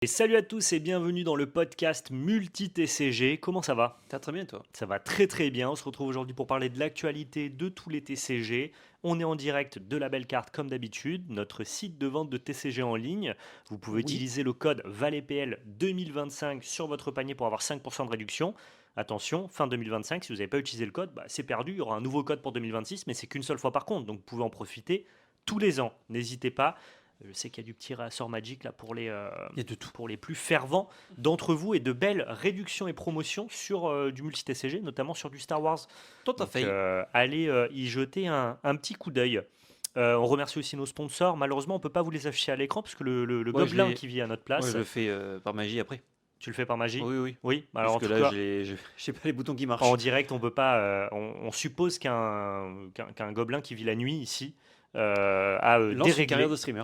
Et salut à tous et bienvenue dans le podcast Multi-TCG. Comment ça va? Ça va très bien, toi. Ça va très très bien. On se retrouve aujourd'hui pour parler de l'actualité de tous les TCG. On est en direct de la belle carte comme d'habitude, notre site de vente de TCG en ligne. Vous pouvez Oui. utiliser le code VALEPL 2025 sur votre panier pour avoir 5% de réduction. Attention, fin 2025, si vous n'avez pas utilisé le code, c'est perdu. Il y aura un nouveau code pour 2026, mais c'est qu'une seule fois par contre. Donc vous pouvez en profiter tous les ans. N'hésitez pas. Je sais qu'il y a du petit réassort Magic là Il y a de tout. pour les plus fervents d'entre vous et de belles réductions et promotions sur du multi-TCG, notamment sur du Star Wars. Tout à Donc fait. allez y jeter un petit coup d'œil. On remercie aussi nos sponsors. Malheureusement, on ne peut pas vous les afficher à l'écran parce que le Ouais, je gobelin l'ai- qui vit à notre Ouais, place, je le fais par magie après. tu le fais par magie. Oui, oui. Oui, alors Parce en que tout là, cas, j'ai pas les boutons qui en marchent. direct, on peut pas. On suppose qu'un gobelin qui vit la nuit ici a Lance une carrière déréglé de streamer.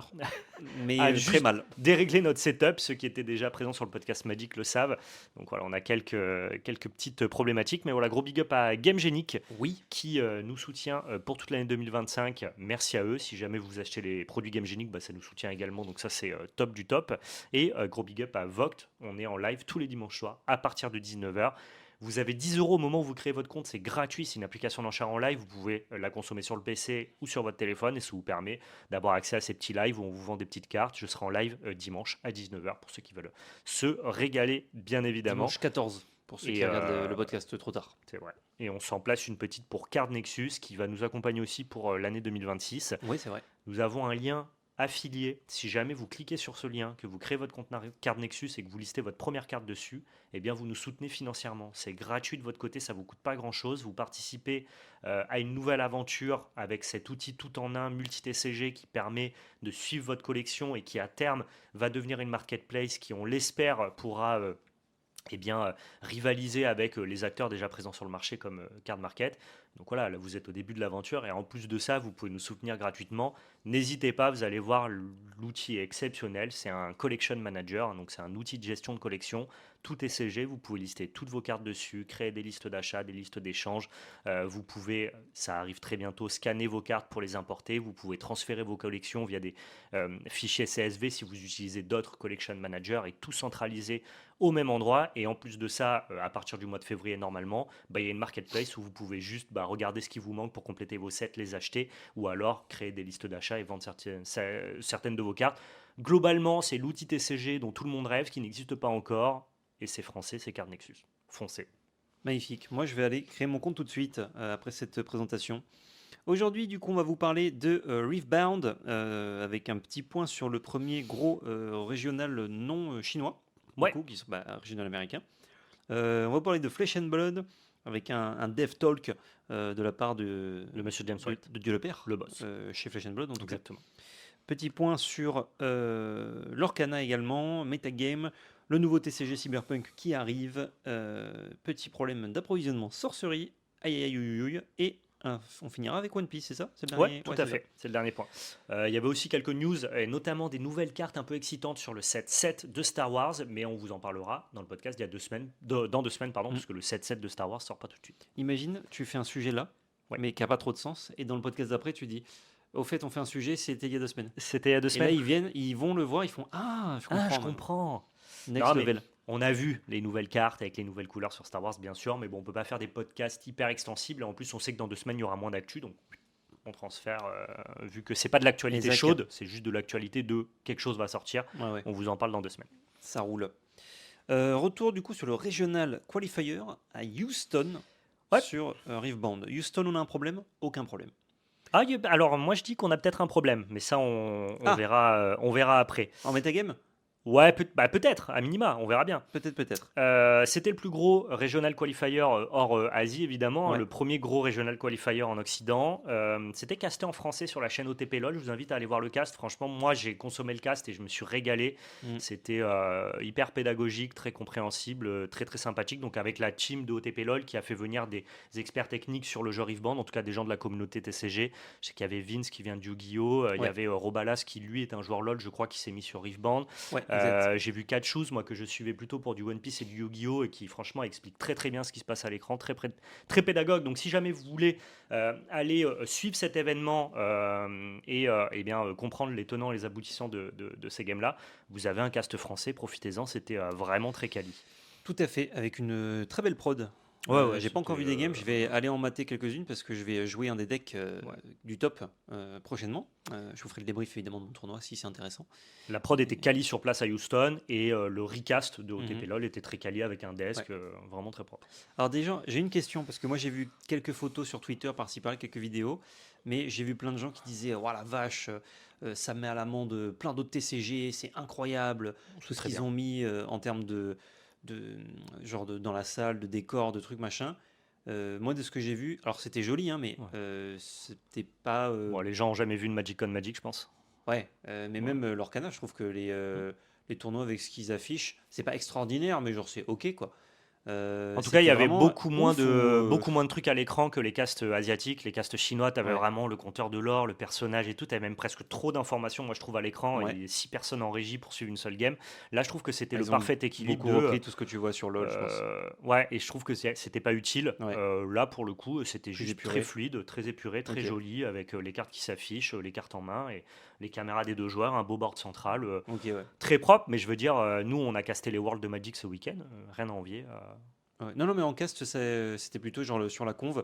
Mais à très juste mal. dérégler notre setup. Ceux qui étaient déjà présents sur le podcast Magic le savent. Donc voilà, on a quelques petites problématiques. Mais voilà, gros big up à GameGenic Oui. qui nous soutient pour toute l'année 2025. Merci à eux. Si jamais vous achetez les produits GameGenic, ça nous soutient également. Donc ça, c'est top du top. Et gros big up à Voct. On est en live tous les dimanches soirs à partir de 19h. Vous avez 10 euros au moment où vous créez votre compte, c'est gratuit, c'est une application d'enchère en live, vous pouvez la consommer sur le PC ou sur votre téléphone et ça vous permet d'avoir accès à ces petits lives où on vous vend des petites cartes. Je serai en live dimanche à 19h pour ceux qui veulent se régaler, bien évidemment. Dimanche 14, pour ceux Et qui regardent le podcast trop tard. c'est vrai. Et on s'en place une petite pour Card Nexus qui va nous accompagner aussi pour l'année 2026. Oui, c'est vrai. Nous avons un lien affilié. Si jamais vous cliquez sur ce lien, que vous créez votre compte Card Nexus et que vous listez votre première carte dessus, eh bien vous nous soutenez financièrement. C'est gratuit de votre côté, ça vous coûte pas grand-chose. Vous participez à une nouvelle aventure avec cet outil tout en un multi-TCG qui permet de suivre votre collection et qui à terme va devenir une marketplace qui, on l'espère, pourra rivaliser avec les acteurs déjà présents sur le marché comme Card Market. Donc voilà, là vous êtes au début de l'aventure et en plus de ça, vous pouvez nous soutenir gratuitement. N'hésitez pas, vous allez voir, l'outil est exceptionnel. C'est un collection manager, donc c'est un outil de gestion de collection. Tout est CG, vous pouvez lister toutes vos cartes dessus, créer des listes d'achat, des listes d'échange. Vous pouvez, ça arrive très bientôt, scanner vos cartes pour les importer. Vous pouvez transférer vos collections via des fichiers CSV si vous utilisez d'autres collection managers et tout centraliser au même endroit. Et en plus de ça, à partir du mois de février normalement, il y a une marketplace où vous pouvez juste regarder ce qui vous manque pour compléter vos sets, les acheter, ou alors créer des listes d'achat et vendre certaines de vos cartes. Globalement, c'est l'outil TCG dont tout le monde rêve, qui n'existe pas encore, et c'est français, c'est Card Nexus. Foncez. Magnifique. Moi, je vais aller créer mon compte tout de suite après cette présentation. Aujourd'hui, du coup, on va vous parler de Riftbound avec un petit point sur le premier gros régional non chinois, du Ouais. coup, qui sont régional américain. On va parler de Flesh and Blood avec un dev talk de la part Le monsieur James White, de Dieu le Père, le boss. chez Flesh and Blood en tout cas. Exactement. Petit point sur l'Orcana également, Metagame, le nouveau TCG Cyberpunk qui arrive, petit problème d'approvisionnement sorcerie, aïe aïe aïe aïe aïe, et on finira avec One Piece, c'est ça? C'est le Ouais, dernier. tout Ouais, à c'est ça. fait. C'est le dernier point. Il y avait aussi quelques news, et notamment des nouvelles cartes un peu excitantes sur le set 7 de Star Wars, mais on vous en parlera dans le podcast il y a 2 semaines, dans 2 semaines, pardon, Mm. parce que le set 7 de Star Wars sort pas tout de suite. Imagine, tu fais un sujet là, Ouais. mais qui n'a pas trop de sens, et dans le podcast d'après, tu dis, au fait, on fait un sujet, c'était il y a 2 semaines. C'était il y a 2 Et là, semaines. ils vont le voir, ils font Ah, je comprends. Ah, je maintenant. comprends. Next Non, mais level. on a vu les nouvelles cartes avec les nouvelles couleurs sur Star Wars, bien sûr, mais bon, on peut pas faire des podcasts hyper extensibles. En plus, on sait que dans 2 semaines, il y aura moins d'actu, donc on transfère, vu que c'est pas de l'actualité Exact. chaude, c'est juste de l'actualité de quelque chose va sortir. Ouais, ouais. On vous en parle dans 2 semaines. Ça roule. Retour du coup sur le Regional Qualifier à Houston Ouais. sur Riftbound. Houston, on a un problème? Aucun problème. Ah, alors moi je dis qu'on a peut-être un problème, mais ça on verra après. En metagame? Ouais, peut-être, à minima, on verra bien. Peut-être. C'était le plus gros regional qualifier hors Asie, évidemment, Ouais. le premier gros regional qualifier en Occident. C'était casté en français sur la chaîne OTP LOL. Je vous invite à aller voir le cast. Franchement, moi, j'ai consommé le cast et je me suis régalé. Mm. C'était hyper pédagogique, très compréhensible, très très sympathique. Donc, avec la team de OTP LOL qui a fait venir des experts techniques sur le jeu Riftbound, en tout cas des gens de la communauté TCG. Je sais qu'il y avait Vince qui vient de Yu-Gi-Oh! Il y Ouais. avait Robalas qui, lui, est un joueur LOL, je crois, qui s'est mis sur Riftbound. Ouais. Exact. J'ai vu Shoes, moi, que je suivais plutôt pour du One Piece et du Yu-Gi-Oh! Et qui, franchement, explique très très bien ce qui se passe à l'écran, très pédagogue. Donc, si jamais vous voulez aller suivre cet événement et bien comprendre les tenants et les aboutissants de ces games-là, vous avez un cast français, profitez-en, c'était vraiment très quali. Tout à fait, avec une très belle prod. Ouais, J'ai pas encore vu c'était. des games, je vais aller en mater quelques-unes parce que je vais jouer un des decks Ouais. du top prochainement. Je vous ferai le débrief évidemment de mon tournoi si c'est intéressant. La prod était quali sur place à Houston et le recast de OTP Mhm. LoL était très quali avec un desk Ouais. vraiment très propre. Alors déjà, j'ai une question parce que moi j'ai vu quelques photos sur Twitter par-ci par-là, quelques vidéos, mais j'ai vu plein de gens qui disaient oh la vache, ça met à l'amende plein d'autres TCG, c'est incroyable tout ce Très qu'ils bien. ont mis en termes de genre dans la salle, de décor, de trucs machin. Moi de ce que j'ai vu, alors c'était joli hein, mais Ouais. c'était pas Bon, les gens ont jamais vu une Magic Con Magic, je pense. ouais, mais Ouais. même l'Orcana, je trouve que les tournois avec ce qu'ils affichent, c'est pas extraordinaire, mais genre c'est ok quoi. En tout cas, il y C'était avait vraiment beaucoup moins ouf ou de trucs à l'écran que les castes asiatiques. Les castes chinois, tu avais ouais, vraiment le compteur de l'or, le personnage et tout. Tu avais même presque trop d'informations, moi, je trouve, à l'écran. ouais. Il y a 6 personnes en régie pour suivre une seule game. Là, je trouve que c'était Ah, le ils ont parfait équilibre beaucoup repris tout ce que tu vois sur LoL, je pense. Ouais, et je trouve que c'était pas utile. Ouais, Là, pour le coup, c'était plus juste très épuré. fluide, très épuré, très Ok, joli, avec les cartes qui s'affichent, les cartes en main et les caméras des deux joueurs, un beau board central. ok, ouais. Très propre, mais je veux dire, nous, on a casté les Worlds de Magic ce week-end. Rien à envier. Ouais. Non, non, mais en cast, c'était plutôt genre sur la conve.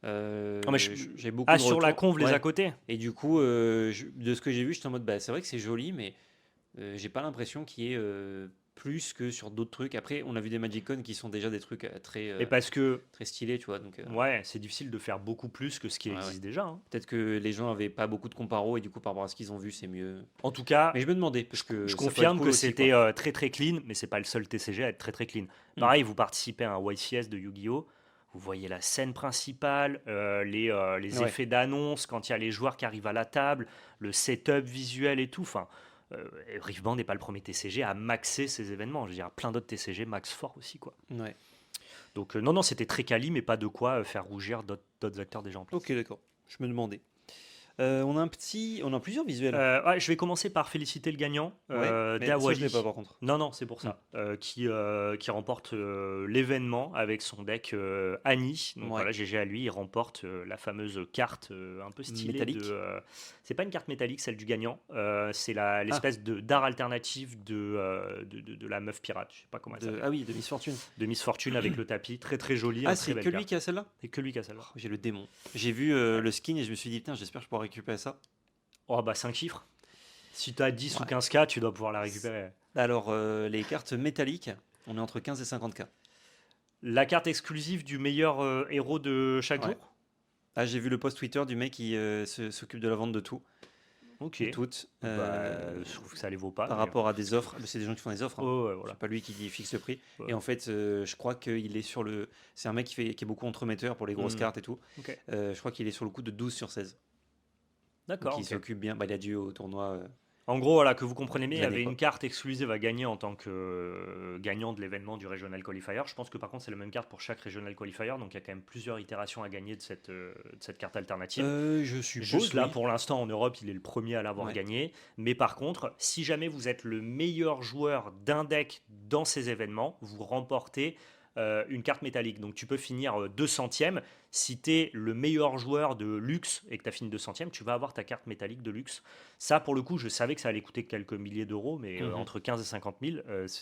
Non, mais J'ai beaucoup Ah, de sur la retours. conve, les à Ouais. côté. Et du coup, de ce que j'ai vu, j'étais en mode, bah, c'est vrai que c'est joli, mais j'ai pas l'impression qu'il y ait plus que sur d'autres trucs. Après, on a vu des Magicon qui sont déjà des trucs Et parce que, très stylés, tu vois. Donc, ouais, c'est difficile de faire beaucoup plus que ce qui ouais, ouais. existe déjà, hein. Peut-être que les gens avaient pas beaucoup de comparos et du coup, par rapport à ce qu'ils ont vu, c'est mieux. En tout cas, Mais je me demandais, parce je que ça peut être confirme cool que aussi, c'était quoi. très très clean, mais c'est pas le seul TCG à être très très clean. Hmm. Pareil, vous participez à un YCS de Yu-Gi-Oh! Vous voyez la scène principale, les Ouais. effets d'annonce quand il y a les joueurs qui arrivent à la table, le setup visuel et tout. Enfin, Riftband n'est pas le premier TCG à maxer ces événements. Je veux dire, plein d'autres TCG max fort aussi, quoi. Ouais. Donc non, non, c'était très quali, mais pas de quoi faire rougir d'autres acteurs déjà en place. Ok, d'accord. Je me demandais. On a plusieurs visuels. Ouais, je vais commencer par féliciter le gagnant, Ouais, mais ça, je l'ai pas Dawali. par contre. Non, non, c'est pour Hmm. ça. Qui remporte l'événement avec son deck Annie. Donc Ouais. voilà, GG à lui. Il remporte la fameuse carte un peu stylée de. Métallique. C'est pas une carte métallique, celle du gagnant. C'est Ah, l'espèce d'art alternatif de la meuf pirate. Je sais pas comment elle s'appelle. ah oui, de Miss Fortune. De Miss Fortune avec le tapis. Très très joli, Ah, un très c'est belle que lui carte. qui a celle-là? Et que lui qui a celle-là. Oh, j'ai le démon. J'ai vu Ouais. le skin et je me suis dit, putain, j'espère que je pourrai récupérer ça. Oh bah 5 chiffres. Si tu as 10 ou Ouais. 15K, tu dois pouvoir la récupérer. Alors, les cartes métalliques, on est entre 15 et 50K. La carte exclusive du meilleur héros de chaque Ouais. jour. Ah, j'ai vu le post Twitter du mec qui s'occupe de la vente de tout, Ok. de toutes, Je trouve que ça les vaut pas. par Mais... rapport à des offres. C'est des gens qui font des offres, hein. Oh, ouais, C'est voilà. pas lui qui fixe le prix. Ouais. Et en fait, je crois qu'il est sur le. C'est un mec qui est beaucoup entremetteur pour les grosses Hmm. cartes et tout. Ok. Je crois qu'il est sur le coup de 12 sur 16. Donc D'accord. il Ok. s'occupe bien. Bah, il a dû au tournoi En gros, voilà, que vous comprenez bien, de il y l'année, avait quoi. une carte exclusive à gagner en tant que gagnant de l'événement du Regional Qualifier. Je pense que par contre, c'est la même carte pour chaque Regional Qualifier. Donc il y a quand même plusieurs itérations à gagner de cette carte alternative. Je suppose, Juste là, oui. pour l'instant, en Europe, il est le premier à l'avoir Ouais. gagné. Mais par contre, si jamais vous êtes le meilleur joueur d'un deck dans ces événements, vous remportez une carte métallique. Donc tu peux finir 200e. Si tu es le meilleur joueur de luxe et que tu as fini 200e, tu vas avoir ta carte métallique de luxe. Ça, pour le coup, je savais que ça allait coûter quelques milliers d'euros, mais Mhm. entre 15 et 50 000,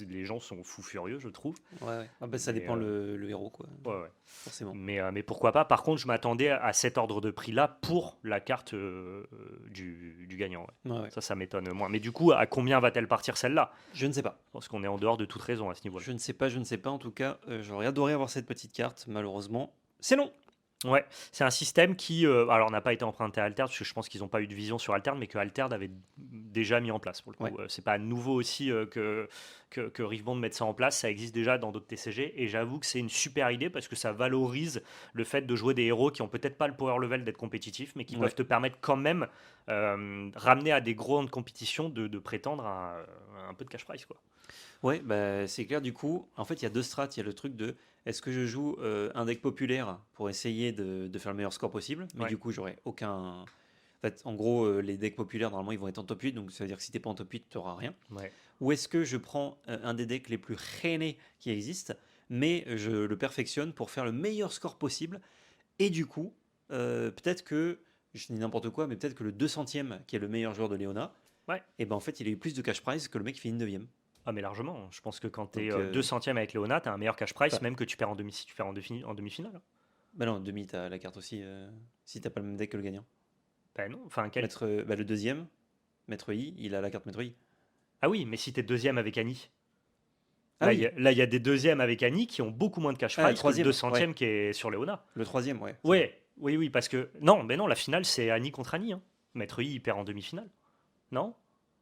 les gens sont fous furieux, je trouve. Ouais, ouais. Ah bah, ça Mais, dépend le héros, quoi. Ouais, ouais. Forcément. Mais pourquoi pas. Par contre, je m'attendais à cet ordre de prix-là pour la carte du gagnant. Ouais. Ouais, ouais. Ça m'étonne moins. Mais du coup, à combien va-t-elle partir celle-là? Je ne sais pas. Parce qu'on est en dehors de toute raison à ce niveau-là. Je ne sais pas, je ne sais pas. En tout cas, j'aurais adoré avoir cette petite carte. Malheureusement, c'est long. Ouais, c'est un système qui, alors n'a pas été emprunté à Altered, parce que je pense qu'ils n'ont pas eu de vision sur Altered, mais que Altered avait déjà mis en place pour le coup. Ouais. C'est pas nouveau aussi que Riftbond mette ça en place, ça existe déjà dans d'autres TCG, et j'avoue que c'est une super idée parce que ça valorise le fait de jouer des héros qui ont peut-être pas le power level d'être compétitifs, mais qui Ouais. peuvent te permettre quand même, ramener à des grandes compétitions, de prétendre à un peu de cash prize, quoi. Ouais, bah, c'est clair. Du coup, en fait, il y a deux strates. Il y a le truc de est-ce que je joue un deck populaire pour essayer de faire le meilleur score possible, mais Ouais. du coup, j'aurai aucun. En fait, en gros, les decks populaires, normalement, ils vont être en top 8. Donc, ça veut dire que si t'es pas en top 8, tu n'auras rien. Ouais. Ou est-ce que je prends un des decks les plus rainés qui existent, mais je le perfectionne pour faire le meilleur score possible. Et du coup, peut-être que, je dis n'importe quoi, mais peut-être que le 200e, qui est le meilleur joueur de Léona, Ouais. et ben en fait, il a eu plus de cash prize que le mec qui finit 9e. Ah, mais largement. Je pense que quand tu es Donc, 200e avec Léona, tu as un meilleur cash price, enfin, même que tu perds si tu perds en demi-finale. bah non, demi, t'as la carte aussi, si t'as pas le même deck que le gagnant. Ben non. Enfin, Bah, le deuxième, Maître Yi, il a la carte Maître Yi. Ah oui, mais si tu es deuxième avec Annie. Ah oui, Là, il y a des deuxièmes avec Annie qui ont beaucoup moins de cash ah, le price que le troisième, 200e ouais. qui est sur Léona. Le troisième, ouais, c'est vrai. Ouais, oui, oui, parce que. Non, mais non, la finale, c'est Annie contre Annie. Hein. Maître Yi, il perd en demi-finale. Non?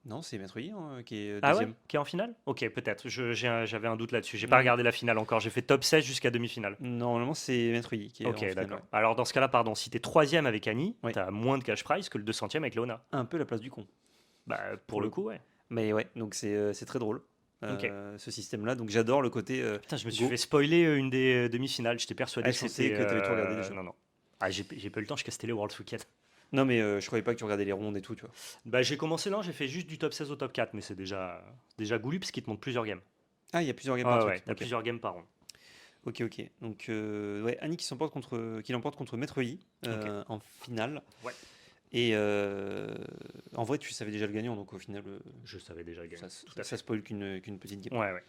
Non, c'est Maître Yi qui est Ah ouais? deuxième. Qui est en finale? Ok, peut-être. J'avais un doute là-dessus. J'ai pas Non, regardé la finale encore. J'ai fait top 16 jusqu'à demi-finale. normalement, c'est Maître Yi qui est Ok, en finale, d'accord. ouais. Alors dans ce cas-là, pardon, si t'es troisième avec Annie, Ouais. t'as moins de cash price que le 200e avec Léona. Un peu la place du con, Bah, pour pour le le coup, coup. ouais. Mais ouais, donc c'est très drôle, Ok. ce système-là. Donc j'adore le côté Putain, je me suis go. fait spoiler une des demi-finales. J'étais persuadé Ah, que je pensais c'était. que t'avais tout regardé déjà. Non, non. Ah, j'ai pas eu le temps, je castais les World Weekend. Non, mais je croyais pas que tu regardais les rondes et tout, tu vois. Bah, j'ai commencé là, j'ai fait juste du top 16 au top 4, mais c'est déjà goulu parce qu'il te montre plusieurs games. Ah, il y a plusieurs games par Ah truc. ouais, t'as Ok, plusieurs games par rond. ok, ok. Donc, ouais, Annie qui l'emporte contre Maître Yi Ok. en finale. Ouais. Et en vrai, tu savais déjà le gagnant, donc au final, Je savais déjà gagner. ça, Tout à ça fait. spoil qu'une petite game. Ouais, ouais.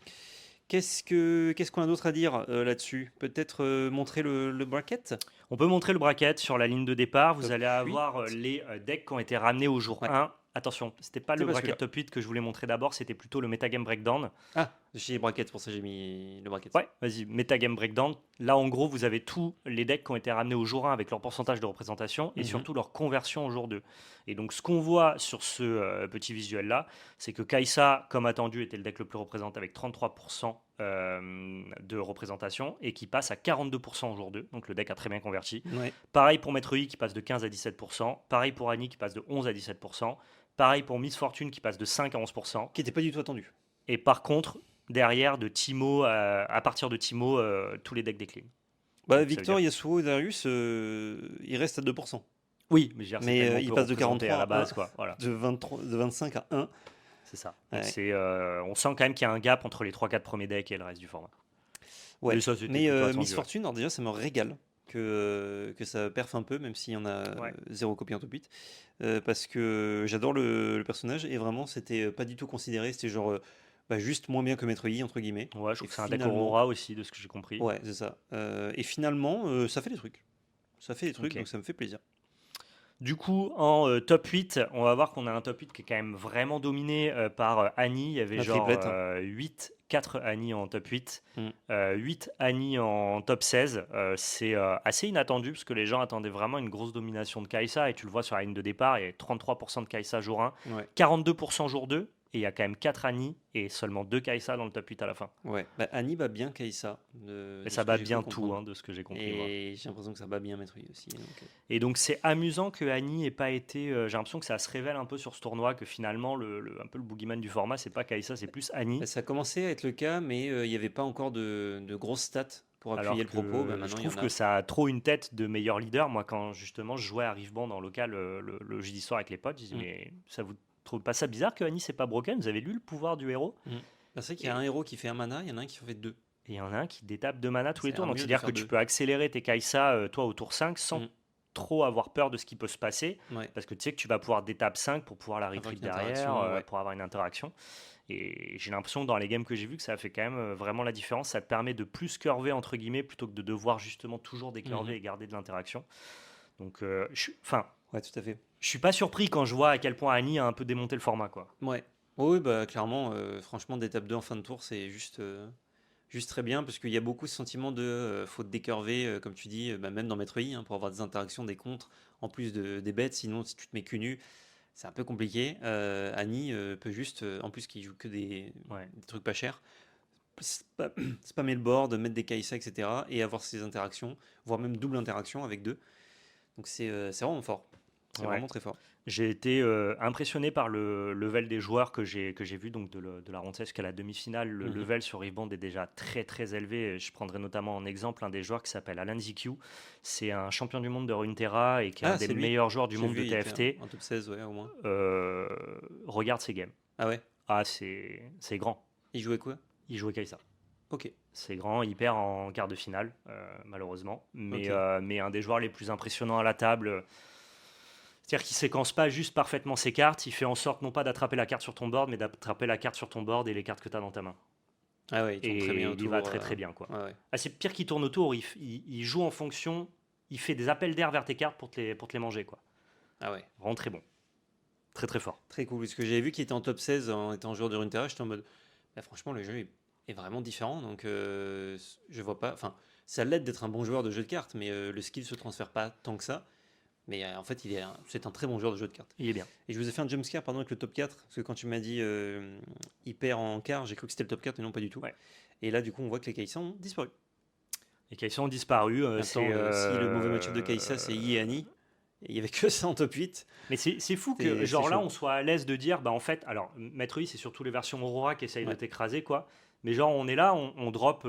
Qu'est-ce qu'on a d'autre à dire là-dessus? Peut-être montrer le bracket? On peut montrer le bracket sur la ligne de départ. Vous Top allez avoir 8. les decks qui ont été ramenés au jour Ouais, 1. Attention, c'était pas c'est le pas bracket celui-là. top 8 que je voulais montrer d'abord, c'était plutôt le Metagame Breakdown. Ah, j'ai bracket, c'est pour ça que j'ai mis le bracket. Ouais, vas-y, Metagame Breakdown. Là, en gros, vous avez tous les decks qui ont été ramenés au jour 1 avec leur pourcentage de représentation et Mhm. surtout leur conversion au jour 2. Et donc, ce qu'on voit sur ce petit visuel-là, c'est que Kai'Sa, comme attendu, était le deck le plus représenté avec 33% de représentation et qui passe à 42% au jour 2. Donc, le deck a très bien converti. Ouais. Pareil pour Maître Yi qui passe de 15 à 17%. Pareil pour Annie qui passe de 11 à 17%. Pareil pour Miss Fortune qui passe de 5 à 11%. Qui était pas du tout attendu. Et par contre, derrière, de Timo, à partir de Timo, tous les decks déclinent. Bah, Donc, ça veut Victor, dire- Yasuo et Darius, il reste à 2%. Oui, mais je veux dire, c'est Mais tellement il peu passe de représenté 43 à la à 1, base, quoi. Voilà, de 25 à 1. c'est ça. Donc Ouais. on sent quand même qu'il y a un gap entre les 3-4 premiers decks et le reste du format. Ouais. Mais ça, c'était Mais plutôt attendu, Miss ouais. Fortune, alors déjà, ça me régale que ça perf un peu, même s'il y en a Ouais. 0 copie en top 8. Parce que j'adore le personnage et vraiment, c'était pas du tout considéré. C'était genre juste moins bien que Maître Yi, entre guillemets. Ouais, je trouve Et que c'est un deck finalement, Aurora aussi, de ce que j'ai compris. ouais, c'est ça. Et finalement, ça fait des trucs. Ça fait des trucs, Ok. donc ça me fait plaisir. Du coup, en top 8, on va voir qu'on a un top 8 qui est quand même vraiment dominé par Annie. Il y avait La genre triplette, hein. 4 Annie en top 8, Mm. 8 Annie en top 16. C'est assez inattendu parce que les gens attendaient vraiment une grosse domination de Kai'Sa. Et tu le vois sur la ligne de départ, il y a 33% de Kai'Sa jour 1, Ouais. 42% jour 2. Et il y a quand même 4 Annie et seulement 2 Kai'Sa dans le top 8 à la fin. Ouais. Bah, Annie bat bien Kai'Sa. De Et ce ça que bat j'ai bien cru tout, comprendre. hein, de ce que j'ai compris. Moi. Et j'ai l'impression que ça bat bien Maître Yi aussi. Donc, Et donc c'est amusant que Annie ait pas été. J'ai l'impression que ça se révèle un peu sur ce tournoi, que finalement un peu le boogeyman du format, c'est pas Kai'Sa, c'est plus Annie. bah, ça a commencé à être le cas, mais il n'y avait pas encore de grosses stats pour appuyer Alors le propos. Bah, que maintenant, je il y trouve en que a. ça a trop une tête de meilleur leader. Moi, quand justement je jouais à Riveband en local le jeudi soir avec les potes, je disais, Mm. mais ça vous trouve pas ça bizarre que Annie c'est pas broken? Vous avez lu le pouvoir du héros? Mm. Bah, c'est vrai qu'il y a un héros qui fait un mana, il y en a un qui en fait 2. Et il y en a un qui détape 2 mana tous les Ça a tours. l'air Donc mieux de c'est-à-dire que faire tu 2. peux accélérer tes Kai'Sa, toi, au tour 5 sans Mm. trop avoir peur de ce qui peut se passer. Ouais. Parce que tu sais que tu vas pouvoir détape 5 pour pouvoir la Avoir retreat une interaction, derrière, ouais. pour avoir une interaction. Et j'ai l'impression que dans les games que j'ai vus que ça a fait quand même vraiment la différence. Ça te permet de plus curver entre guillemets plutôt que de devoir justement toujours décurver Mhm. et garder de l'interaction. Donc, Ouais, tout à fait. je suis pas surpris quand je vois à quel point Annie a un peu démonté le format, quoi. Ouais. Oui, bah clairement, franchement, d'étape 2 en fin de tour, c'est juste très bien, parce qu'il y a beaucoup ce sentiment de faut te décurver, comme tu dis, bah, même dans Maître Yi, hein, pour avoir des interactions, des contres, en plus des bêtes, sinon si tu te mets cul nu, c'est un peu compliqué. Annie peut juste, en plus qu'il joue que Ouais. des trucs pas chers, spammer le board, mettre des Kai'Sa, etc. et avoir ces interactions, voire même double interaction avec deux. Donc c'est vraiment fort. C'est Ouais. vraiment très fort. J'ai été impressionné par le level des joueurs que j'ai vu, donc de la ronde 16 jusqu'à la demi-finale. Le Mhm. level sur Riveband est déjà très très élevé. Je prendrai notamment en exemple un des joueurs qui s'appelle Alan ZQ. C'est un champion du monde de Runeterra et qui est un des c'est lui. meilleurs joueurs du J'ai monde vu, de il était TFT. en top 16, ouais, au moins. Regarde ses games. Ah ouais? Ah, c'est grand. Il jouait quoi? Il jouait Kai'Sa. Ok. C'est grand, il perd en quart de finale, malheureusement. Ok. Mais un des joueurs les plus impressionnants à la table. C'est-à-dire qu'il séquence pas juste parfaitement ses cartes, il fait en sorte non pas d'attraper la carte sur ton board, mais d'attraper la carte sur ton board et les cartes que tu as dans ta main. Ah ouais, il tourne très bien Et il y va autour. très très bien, quoi. Ouais, ouais. Ah, c'est pire qu'il tourne autour, il joue en fonction, il fait des appels d'air vers tes cartes pour te les manger, quoi. Ah ouais. Vraiment très bon. Très très fort. Très cool. Parce que j'avais vu qu'il était en top 16 en étant joueur de Runeterra, j'étais en mode. Bah, franchement, le jeu est vraiment différent. Donc, je vois pas. Enfin, ça l'aide d'être un bon joueur de jeu de cartes, mais le skill se transfère pas tant que ça. Mais en fait, c'est un très bon joueur de jeu de cartes. Il est bien. Et je vous ai fait un jumpscare pardon, avec le top 4, parce que quand tu m'as dit il perd en quart, j'ai cru que c'était le top 4, mais non, pas du tout. Ouais. Et là, du coup, on voit que les Kai'Sa ont disparu. Les Kai'Sa ont disparu. Attends, si le mauvais match-up de Kai'Sa, c'est Yi et Annie, et il n'y avait que ça en top 8. Mais c'est fou que, C'est genre là, chaud. on soit à l'aise de dire, bah en fait, alors, Maître Yi, c'est surtout les versions Aurora qui essayent de Ouais. t'écraser, quoi. Mais genre, on est là, on drop.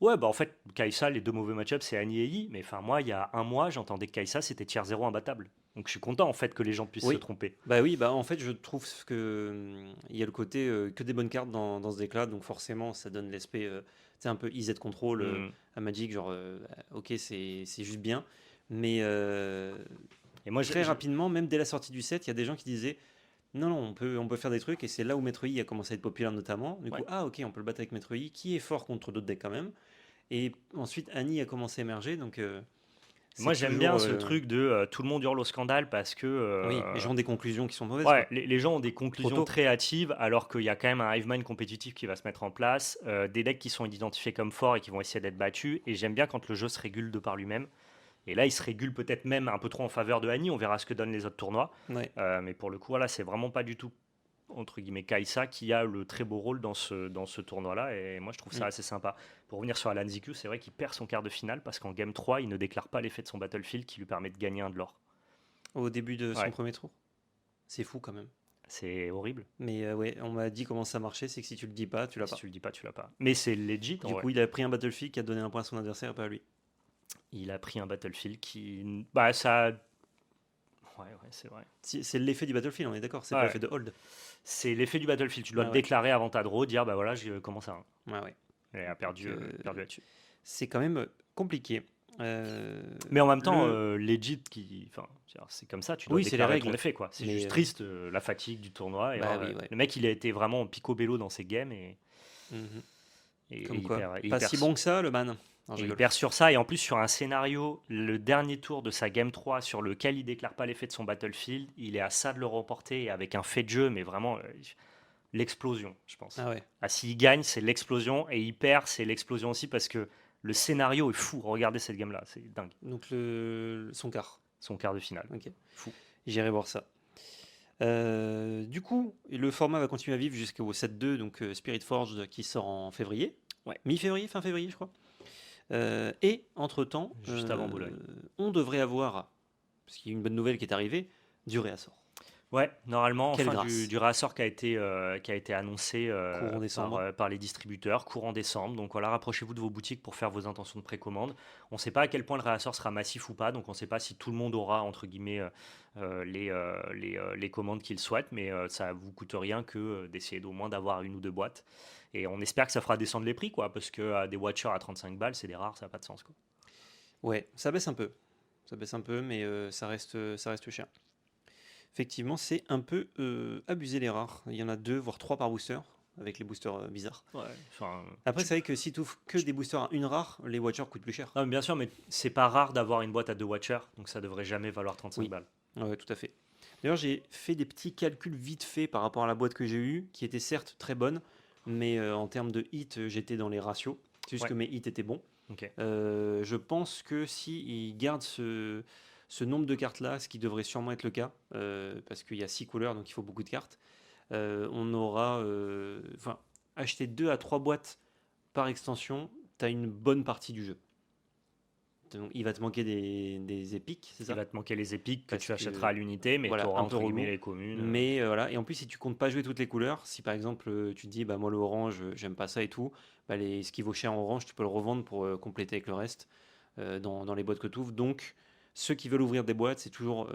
Ouais, bah en fait, Kai'Sa, les deux mauvais match-ups, c'est Annie et Yi. Mais enfin, moi, il y a un mois, j'entendais que Kai'Sa, c'était tier 0 imbattable. Donc je suis content, en fait, que les gens puissent Oui. se tromper. Bah oui, bah en fait, je trouve que il y a le côté que des bonnes cartes dans ce deck-là, donc forcément, ça donne l'aspect, tu sais, un peu EZ control Mm. à Magic, genre, ok, c'est juste bien, mais Et moi, très rapidement, même dès la sortie du set, il y a des gens qui disaient non, non, on peut faire des trucs, et c'est là où Maître Yi a commencé à être populaire notamment. Du coup, Ouais. ah ok, on peut le battre avec Maître Yi, qui est fort contre d'autres decks quand même. Et ensuite, Annie a commencé à émerger, donc Moi, c'est j'aime toujours. bien ce truc de tout le monde hurle au scandale parce que Oui, les gens ont des conclusions qui sont mauvaises, ouais, quoi. les gens ont des conclusions tôt. très hâtives alors qu'il y a quand même un hive mind compétitif qui va se mettre en place, des decks qui sont identifiés comme forts et qui vont essayer d'être battus. Et j'aime bien quand le jeu se régule de par lui-même. Et là, il se régule peut-être même un peu trop en faveur de Annie. On verra ce que donnent les autres tournois. Ouais. Mais pour le coup, voilà, c'est vraiment pas du tout entre guillemets Kai'Sa qui a le très beau rôle dans ce tournoi-là. Et moi, je trouve ça Mm. assez sympa. Pour revenir sur Alan Ziku, c'est vrai qu'il perd son quart de finale parce qu'en Game 3, il ne déclare pas l'effet de son Battlefield qui lui permet de gagner un de l'or. Au début de son Ouais. premier tour. C'est fou quand même. C'est horrible. Mais ouais, on m'a dit comment ça marchait, c'est que si tu le dis pas, tu l'as Si pas. tu le dis pas, tu l'as pas. Mais c'est legit. En Du vrai. coup, il a pris un Battlefield qui a donné un point à son adversaire et pas à lui. Il a pris un Battlefield qui. Bah, ça. Ouais, c'est vrai. C'est l'effet du Battlefield, on est d'accord, c'est Ouais. pas l'effet de hold. C'est l'effet du Battlefield. Tu dois Ah te ouais. déclarer avant ta draw, dire bah voilà, je commence à 1. Ouais, ouais. Et a perdu, perdu là-dessus. C'est quand même compliqué. Mais en même temps, legit, enfin, c'est comme ça, tu dois Oui, c'est les déclarer règles. ton effet, quoi. C'est Mais, juste triste, la fatigue du tournoi. Et Bah alors, oui, ouais. le mec, il a été vraiment picobello dans ses games Mhm. et Comme il quoi, perd, il pas perd si bon que ça, le man. Non, je et il rigole. perd sur ça, et en plus sur un scénario, le dernier tour de sa Game 3, sur lequel il déclare pas l'effet de son Battlefield, il est à ça de le remporter, et avec un fait de jeu, mais vraiment l'explosion, je pense. Ah ouais. Ah, s'il gagne, c'est l'explosion, et il perd, c'est l'explosion aussi, parce que le scénario est fou. Regardez cette game-là, c'est dingue. Donc son quart. Son quart de finale. Ok. Fou. J'irai voir ça. Du coup, le format va continuer à vivre jusqu'au 7-2, donc Spirit Forged qui sort en février. Ouais. Mi-février, fin février, je crois. Et entre-temps, Juste avant Boulogne. on devrait avoir, parce qu'il y a une bonne nouvelle qui est arrivée, du réassort. Ouais, normalement, Quelle enfin, grâce. du réassort qui a été annoncé Courant décembre. par les distributeurs courant décembre. Donc voilà, rapprochez-vous de vos boutiques pour faire vos intentions de précommande. On ne sait pas à quel point le réassort sera massif ou pas, donc on ne sait pas si tout le monde aura, entre guillemets, les commandes qu'il souhaite, mais ça ne vous coûte rien que d'essayer au moins d'avoir une ou deux boîtes. Et on espère que ça fera descendre les prix, quoi, parce que des watchers à 35 balles, c'est des rares, ça n'a pas de sens, quoi. Ouais, ça baisse un peu. Ça baisse un peu, mais ça reste cher. Effectivement, c'est un peu abusé les rares. Il y en a 2, voire 3 par booster, avec les boosters bizarres. Ouais, enfin, Après, c'est vrai que si tu ouvres que des boosters à une rare, les watchers coûtent plus cher. non, mais bien sûr, mais c'est pas rare d'avoir une boîte à 2 watchers, donc ça devrait jamais valoir 35 Oui. balles. Ouais, tout à fait. D'ailleurs, j'ai fait des petits calculs vite faits par rapport à la boîte que j'ai eue, qui était certes très bonne, mais en termes de hit, j'étais dans les ratios. C'est juste Ouais. que mes hits étaient bons. Ok. Je pense que s'ils gardent ce nombre de cartes-là, ce qui devrait sûrement être le cas, parce qu'il y a 6 couleurs, donc il faut beaucoup de cartes, on aura... Enfin, acheter 2 à 3 boîtes par extension, tu as une bonne partie du jeu. Donc, il va te manquer des épiques, c'est Il ça? va te manquer les épiques que Parce tu que, achèteras à l'unité, mais voilà, tu auras un peu entre guillemets relou. les communes. Mais voilà, et en plus, si tu comptes pas jouer toutes les couleurs, si par exemple tu te dis, bah moi le orange, j'aime pas ça et tout, bah, ce qui vaut cher en orange, tu peux le revendre pour compléter avec le reste dans les boîtes que tu ouvres. Donc, ceux qui veulent ouvrir des boîtes, c'est toujours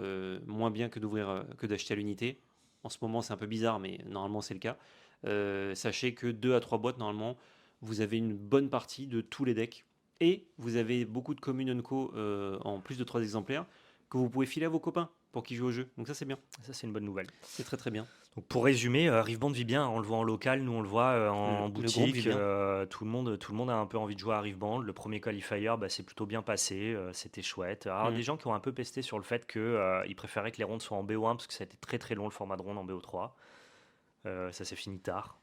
moins bien que d'acheter à l'unité. En ce moment, c'est un peu bizarre, mais normalement, c'est le cas. Sachez que 2 à 3 boîtes, normalement, vous avez une bonne partie de tous les decks. Et vous avez beaucoup de Commune Co en plus de 3 exemplaires que vous pouvez filer à vos copains pour qu'ils jouent au jeu. Donc ça, c'est bien. Ça, c'est une bonne nouvelle. C'est très très bien. Donc pour résumer, Riveband vit bien, on le voit en local, nous on le voit en Le groupe vit boutique, bien. tout le monde a un peu envie de jouer à Riveband. Le premier qualifier, c'est plutôt bien passé, c'était chouette. Alors Mm. des gens qui ont un peu pesté sur le fait qu'ils préféraient que les rondes soient en BO1 parce que ça a été très très long le format de ronde en BO3. Ça s'est fini tard.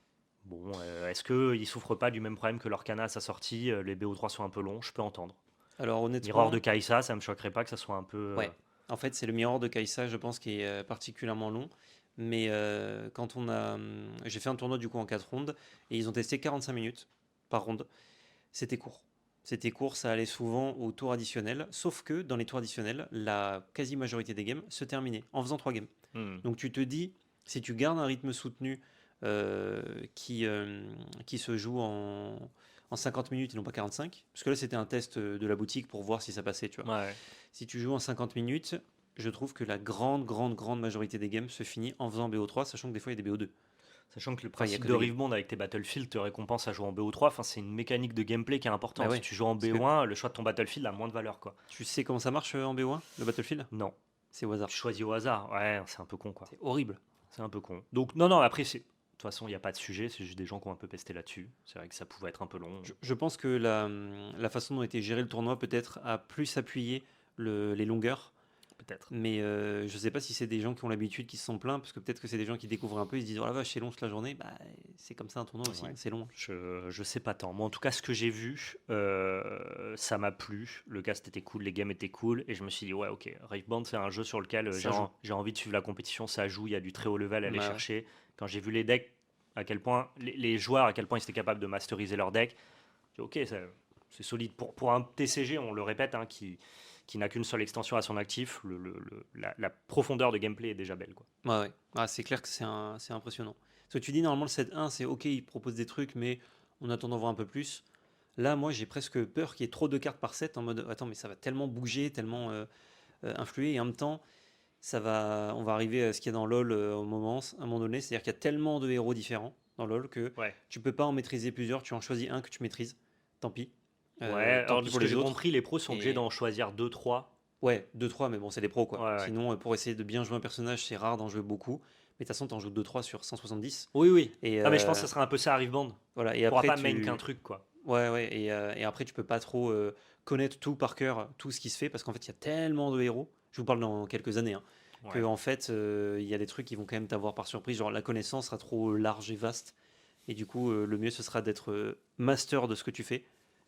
Bon, est-ce qu'ils souffrent pas du même problème que l'Orcana à sa sortie? Les BO3 sont un peu longs, je peux entendre. Alors Mirror honnêtement, de Kaisa, ça me choquerait pas que ça soit un peu. ouais. En fait, c'est le Mirror de Kaisa, je pense, qui est particulièrement long. Mais quand on a. J'ai fait un tournoi du coup en 4 rondes et ils ont testé 45 minutes par ronde. C'était court. C'était court, ça allait souvent au tour additionnel. Sauf que dans les tours additionnels, la quasi-majorité des games se terminaient en faisant 3 games. Hmm. Donc tu te dis, si tu gardes un rythme soutenu euh, qui se joue en 50 minutes et non pas 45, parce que là c'était un test de la boutique pour voir si ça passait, tu vois. Ouais. Si tu joues en 50 minutes, je trouve que la grande majorité des games se finit en faisant BO3, sachant que des fois il y a des BO2. Sachant que le Enfin, il y a principe que de des games. Rivebond avec tes Battlefield te récompense à jouer en BO3, enfin, c'est une mécanique de gameplay qui est importante. Bah Si ouais, tu joues en parce que BO1, le choix de ton Battlefield a moins de valeur, quoi. tu sais comment ça marche en BO1, le Battlefield? Non, C'est au hasard. tu choisis au hasard. Ouais, c'est un peu con, quoi. C'est horrible. C'est un peu con. Donc, non, après, de toute façon, il n'y a pas de sujet, c'est juste des gens qui ont un peu pesté là-dessus. C'est vrai que ça pouvait être un peu long. Je pense que la façon dont a été géré le tournoi peut-être a plus appuyé les longueurs. Peut-être. Mais je ne sais pas si c'est des gens qui ont l'habitude qui se sont plaints, parce que peut-être que c'est des gens qui découvrent un peu, ils se disent oh la vache, c'est long toute la journée. Bah, c'est comme ça un tournoi aussi, Ouais. c'est long. Je sais pas tant. Moi, en tout cas, ce que j'ai vu, ça m'a plu. Le cast était cool, les games étaient cool. Et je me suis dit, ouais, ok, Raveband, c'est un jeu sur lequel Ça joue. j'ai envie de suivre la compétition. Ça joue, il y a du très haut level à aller Bah ouais. chercher. Quand j'ai vu les decks, à quel point, les joueurs, à quel point ils étaient capables de masteriser leur deck, j'ai dit, ok, c'est solide. Pour un TCG, on le répète, hein, qui n'a qu'une seule extension à son actif, la profondeur de gameplay est déjà belle, quoi. Ouais, ouais. Ah, c'est clair que c'est impressionnant. Parce que tu dis normalement le 7-1, c'est ok, il propose des trucs, mais on attend d'en voir un peu plus. Là, moi, j'ai presque peur qu'il y ait trop de cartes par set en mode attends, mais ça va tellement bouger, tellement influer, et en même temps, on va arriver à ce qu'il y a dans LoL à un moment donné, c'est-à-dire qu'il y a tellement de héros différents dans LoL que Ouais. tu peux pas en maîtriser plusieurs, tu en choisis un que tu maîtrises, tant pis. Ouais, Tant alors pis de ce pour que les j'ai autres. compris, les pros sont obligés Et d'en choisir 2-3. ouais, 2-3, mais bon, c'est des pros quoi. Ouais, ouais. Sinon, pour essayer de bien jouer un personnage, c'est rare d'en jouer beaucoup. Mais de toute façon, t'en joues 2-3 sur 170. Oui, oui. Et Ah, mais je pense que ça sera un peu ça à Riveband. voilà, et Tu pourras après, pas main qu'un truc, quoi. ouais, ouais, et après, tu peux pas trop connaître tout par cœur, tout ce qui se fait, parce qu'en fait, il y a tellement de héros. Je vous parle dans quelques années, hein, que Ouais. en fait, il y a des trucs qui vont quand même t'avoir par surprise. Genre, la connaissance sera trop large et vaste. Et du coup, le mieux, ce sera d'être master de ce que tu fais,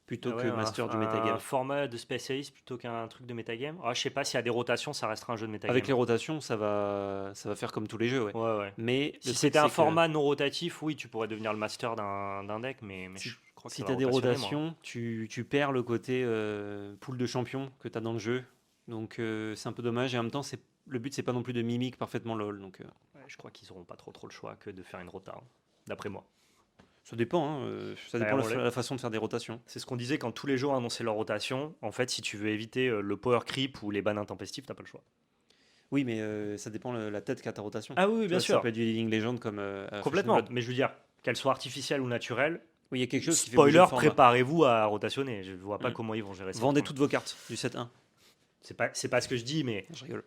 plutôt Ah ouais, que master du un metagame. format de spécialiste plutôt qu'un truc de metagame. Ah, je sais pas s'il y a des rotations, ça restera un jeu de metagame. Avec les rotations, ça va faire comme tous les jeux, ouais. Ouais, ouais. Mais Si le truc, c'était un c'est que format non rotatif, oui, tu pourrais devenir le master d'un deck, mais si, je crois que si ça tu va as des rotationner, moi. rotations, tu perds le côté pool de champions que tu as dans le jeu. Donc c'est un peu dommage. Et en même temps, le but, c'est pas non plus de mimique parfaitement LoL. Donc Ouais, je crois qu'ils auront pas trop le choix que de faire une rota, hein, d'après moi. ça dépend. Hein, ça Bah, dépend on la façon de faire des rotations. C'est ce qu'on disait quand tous les jours annonçaient leur rotation. En fait, si tu veux éviter le power creep ou les bans intempestifs, t'as pas le choix. Oui, mais ça dépend la tête qu'a ta rotation. Ah oui, Tu bien vois, ça sûr. peut être du Living Legend comme Flesh and Complètement. Blood. Mais je veux dire, qu'elle soit artificielle ou naturelle, Oui, il y a quelque chose qui fait bouger spoiler, le format. préparez-vous à rotationner. Je vois pas Mm. comment ils vont gérer ça. Vendez autrement. toutes vos cartes du 7-1. C'est pas ce que je dis, mais Je rigole.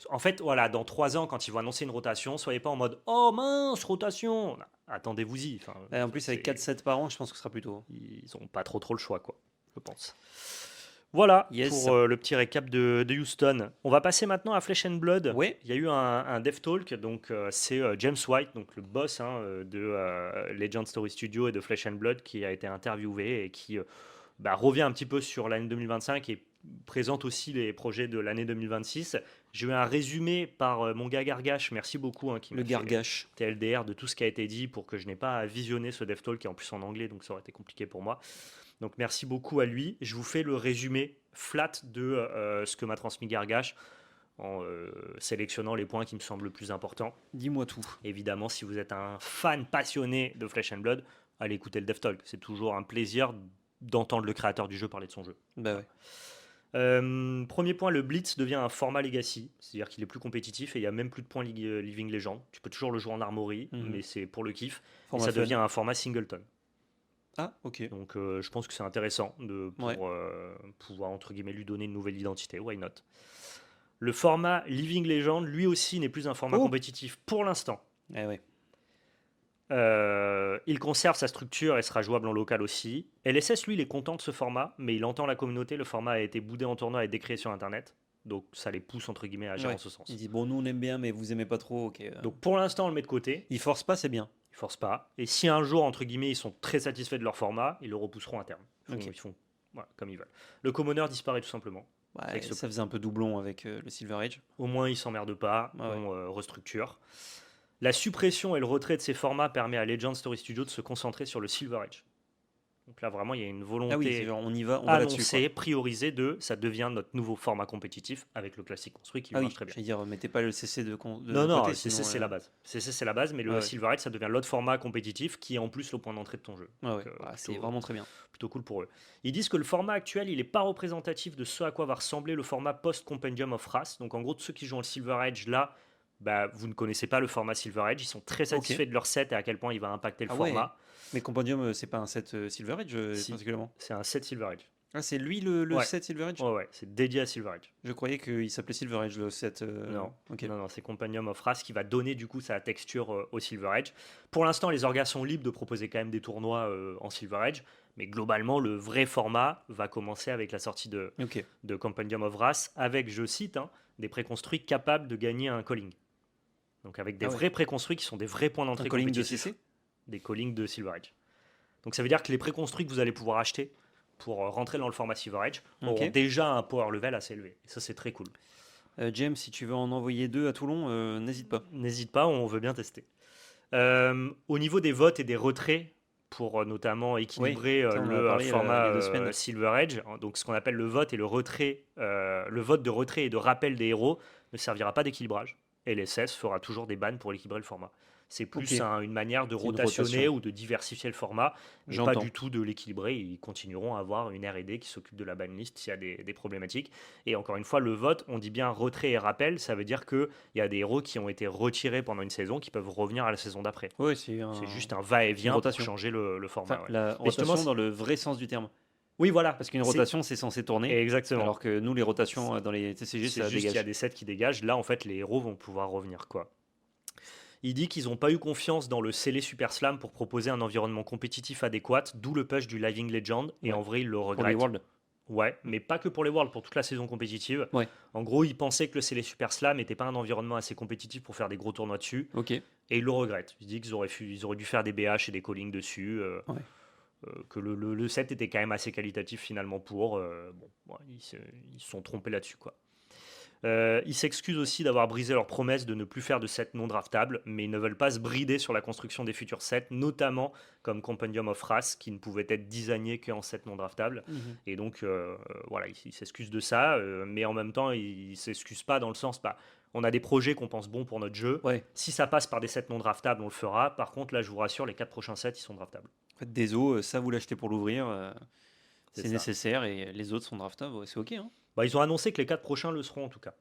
en fait, voilà, dans 3 ans, quand ils vont annoncer une rotation, soyez pas en mode oh mince, rotation. Attendez-vous-y. Enfin, Et en plus, avec c'est- 4-7 par an, je pense que ce sera plutôt. ils ont pas trop le choix, quoi, je pense. Voilà Yes. pour le petit récap de Houston. On va passer maintenant à Flesh and Blood. Ouais. Il y a eu un dev talk, donc c'est James White, donc le boss de Legend Story Studio et de Flesh and Blood, qui a été interviewé et qui revient un petit peu sur l'année 2025 et présente aussi les projets de l'année 2026. J'ai eu un résumé par mon gars Gargash, merci beaucoup, hein, qui Le m'a fait gargache. TLDR de tout ce qui a été dit pour que je n'ai pas à visionner ce dev talk qui est en plus en anglais, donc ça aurait été compliqué pour moi. Donc merci beaucoup à lui. Je vous fais le résumé flat de ce que m'a transmis Gargash en sélectionnant les points qui me semblent le plus importants. Dis-moi tout. Évidemment, si vous êtes un fan passionné de Flesh and Blood, allez écouter le Dev Talk. C'est toujours un plaisir d'entendre le créateur du jeu parler de son jeu. Bah ouais. Premier point, le Blitz devient un format Legacy, c'est-à-dire qu'il est plus compétitif et il n'y a même plus de points Living Legend. Tu peux toujours le jouer en Armory, mais c'est pour le kiff. Et Format ça fun. devient un format Singleton. Ah, ok. Donc je pense que c'est intéressant pour Ouais. pouvoir, entre guillemets, lui donner une nouvelle identité. Why not? Le format Living Legend, lui aussi, n'est plus un format Oh compétitif pour l'instant. Eh ouais. Il conserve sa structure et sera jouable en local aussi. LSS, lui, il est content de ce format, mais il entend la communauté. Le format a été boudé en tournoi et décréé sur Internet. Donc ça les pousse, entre guillemets, à agir Ouais. en ce sens. Il dit bon, nous on aime bien, mais vous aimez pas trop, ok. Donc pour l'instant, on le met de côté. Il force pas, c'est bien. Ils forcent pas. Et si un jour, entre guillemets, ils sont très satisfaits de leur format, ils le repousseront à terme. Ok. Ils font voilà, comme ils veulent. Le Commoner disparaît tout simplement. Ouais, Avec ce- ça faisait un peu doublon avec le Silver Age. Au moins, ils s'emmerdent pas. Ah ouais. On restructure. La suppression et le retrait de ces formats permet à Legend Story Studio de se concentrer sur le Silver Age. Donc là, vraiment, il y a une Ah oui, volonté c'est genre, on va là-dessus. annoncée, priorisée de ça devient notre nouveau format compétitif avec le classique construit qui Ah oui, marche très bien. j'allais dire, mettez pas le CC de Non, non, côté, CC sinon, c'est la base. CC c'est la base, mais le ouais. Silver Age ça devient l'autre format compétitif qui est en plus le point d'entrée de ton jeu. Ouais, Donc, ouais. Ah, c'est plutôt- vraiment très bien. plutôt cool pour eux. Ils disent que le format actuel, il n'est pas représentatif de ce à quoi va ressembler le format post-Compendium of Wrath. Donc en gros, ceux qui jouent en Silver Age, là, bah, vous ne connaissez pas le format Silver Age. Ils sont très satisfaits de leur set et à quel point il va impacter le Ah ouais. format. Mais Compendium, c'est pas un set Silver Age Si. particulièrement. C'est un set Silver Age. Ah, c'est lui le Ouais. set Silver Age. Ouais, ouais, c'est dédié à Silver Age. Je croyais qu'il s'appelait Silver Age le set. Non. Ok. Non, non, c'est Compendium of Wrath qui va donner du coup sa texture au Silver Age. Pour l'instant, les orgas sont libres de proposer quand même des tournois en Silver Age, mais globalement, le vrai format va commencer avec la sortie de Ok. Compendium of Wrath, avec, je cite, hein, des préconstruits capables de gagner un calling. Donc avec des Ah ouais. vrais préconstruits qui sont des vrais points Un d'entrée calling de compétitifs. CC. Des callings de Silver Age. Donc ça veut dire que les préconstruits que vous allez pouvoir acheter pour rentrer dans le format Silver Age auront Ok. déjà un power level assez élevé. Et ça, c'est très cool. James, si tu veux en envoyer 2 à Toulon, n'hésite pas. N'hésite pas, on veut bien tester. Au niveau des votes et des retraits, pour notamment équilibrer ça, on en a le parlé, format il y a 2 semaines. Silver Age, hein, donc ce qu'on appelle le vote et le retrait, le vote de retrait et de rappel des héros ne servira pas d'équilibrage. Et l'SS fera toujours des bans pour équilibrer le format. C'est plus Ok. une manière de C'est une rotationner rotation. ou de diversifier le format, mais pas J'entends. du tout de l'équilibrer. Ils continueront à avoir une R&D qui s'occupe de la banlist s'il y a des problématiques. Et encore une fois, le vote, on dit bien retrait et rappel, ça veut dire qu'il y a des héros qui ont été retirés pendant une saison qui peuvent revenir à la saison d'après. Ouais, c'est C'est juste un va-et-vient pour rotation. changer le format. Enfin, ouais. la Mais justement, rotation dans le vrai sens du terme. Oui, voilà. Parce qu'une C'est- rotation, c'est censé tourner. Exactement. Alors que nous, les rotations dans les TCG, C'est ça juste qu'il y a dégage. des sets qui dégagent. Là, en fait, les héros vont pouvoir revenir, quoi. Il dit qu'ils n'ont pas eu confiance dans le scellé Super Slam pour proposer un environnement compétitif adéquat, d'où le push du Living Legend. Et Ouais. en vrai, ils le Pour les regrettent. Worlds. Ouais, mais pas que pour les Worlds, pour toute la saison compétitive. Ouais. En gros, ils pensaient que le scellé Super Slam n'était pas un environnement assez compétitif pour faire des gros tournois dessus. Ok. Et ils le regrettent. Ils disent ils auraient dû faire des BH et des callings dessus. Ouais. Que le set était quand même assez qualitatif finalement pour. Ils se sont trompés là-dessus, quoi. Ils s'excusent aussi d'avoir brisé leur promesse de ne plus faire de sets non draftables, mais ils ne veulent pas se brider sur la construction des futurs sets, notamment comme Compendium of Wrath, qui ne pouvait être designé qu'en sets non draftables. Et donc, voilà, ils s'excusent de ça, mais en même temps, ils ne s'excusent pas dans le sens, on a des projets qu'on pense bons pour notre jeu. Ouais. Si ça passe par des sets non draftables, on le fera. Par contre, là, je vous rassure, les 4 prochains sets, ils sont draftables. En fait, des os, ça vous l'achetez pour l'ouvrir. C'est C'est ça. nécessaire et les autres sont draftables. Ouais, c'est ok. Hein. Ils ont annoncé que les 4 prochains le seront en tout cas.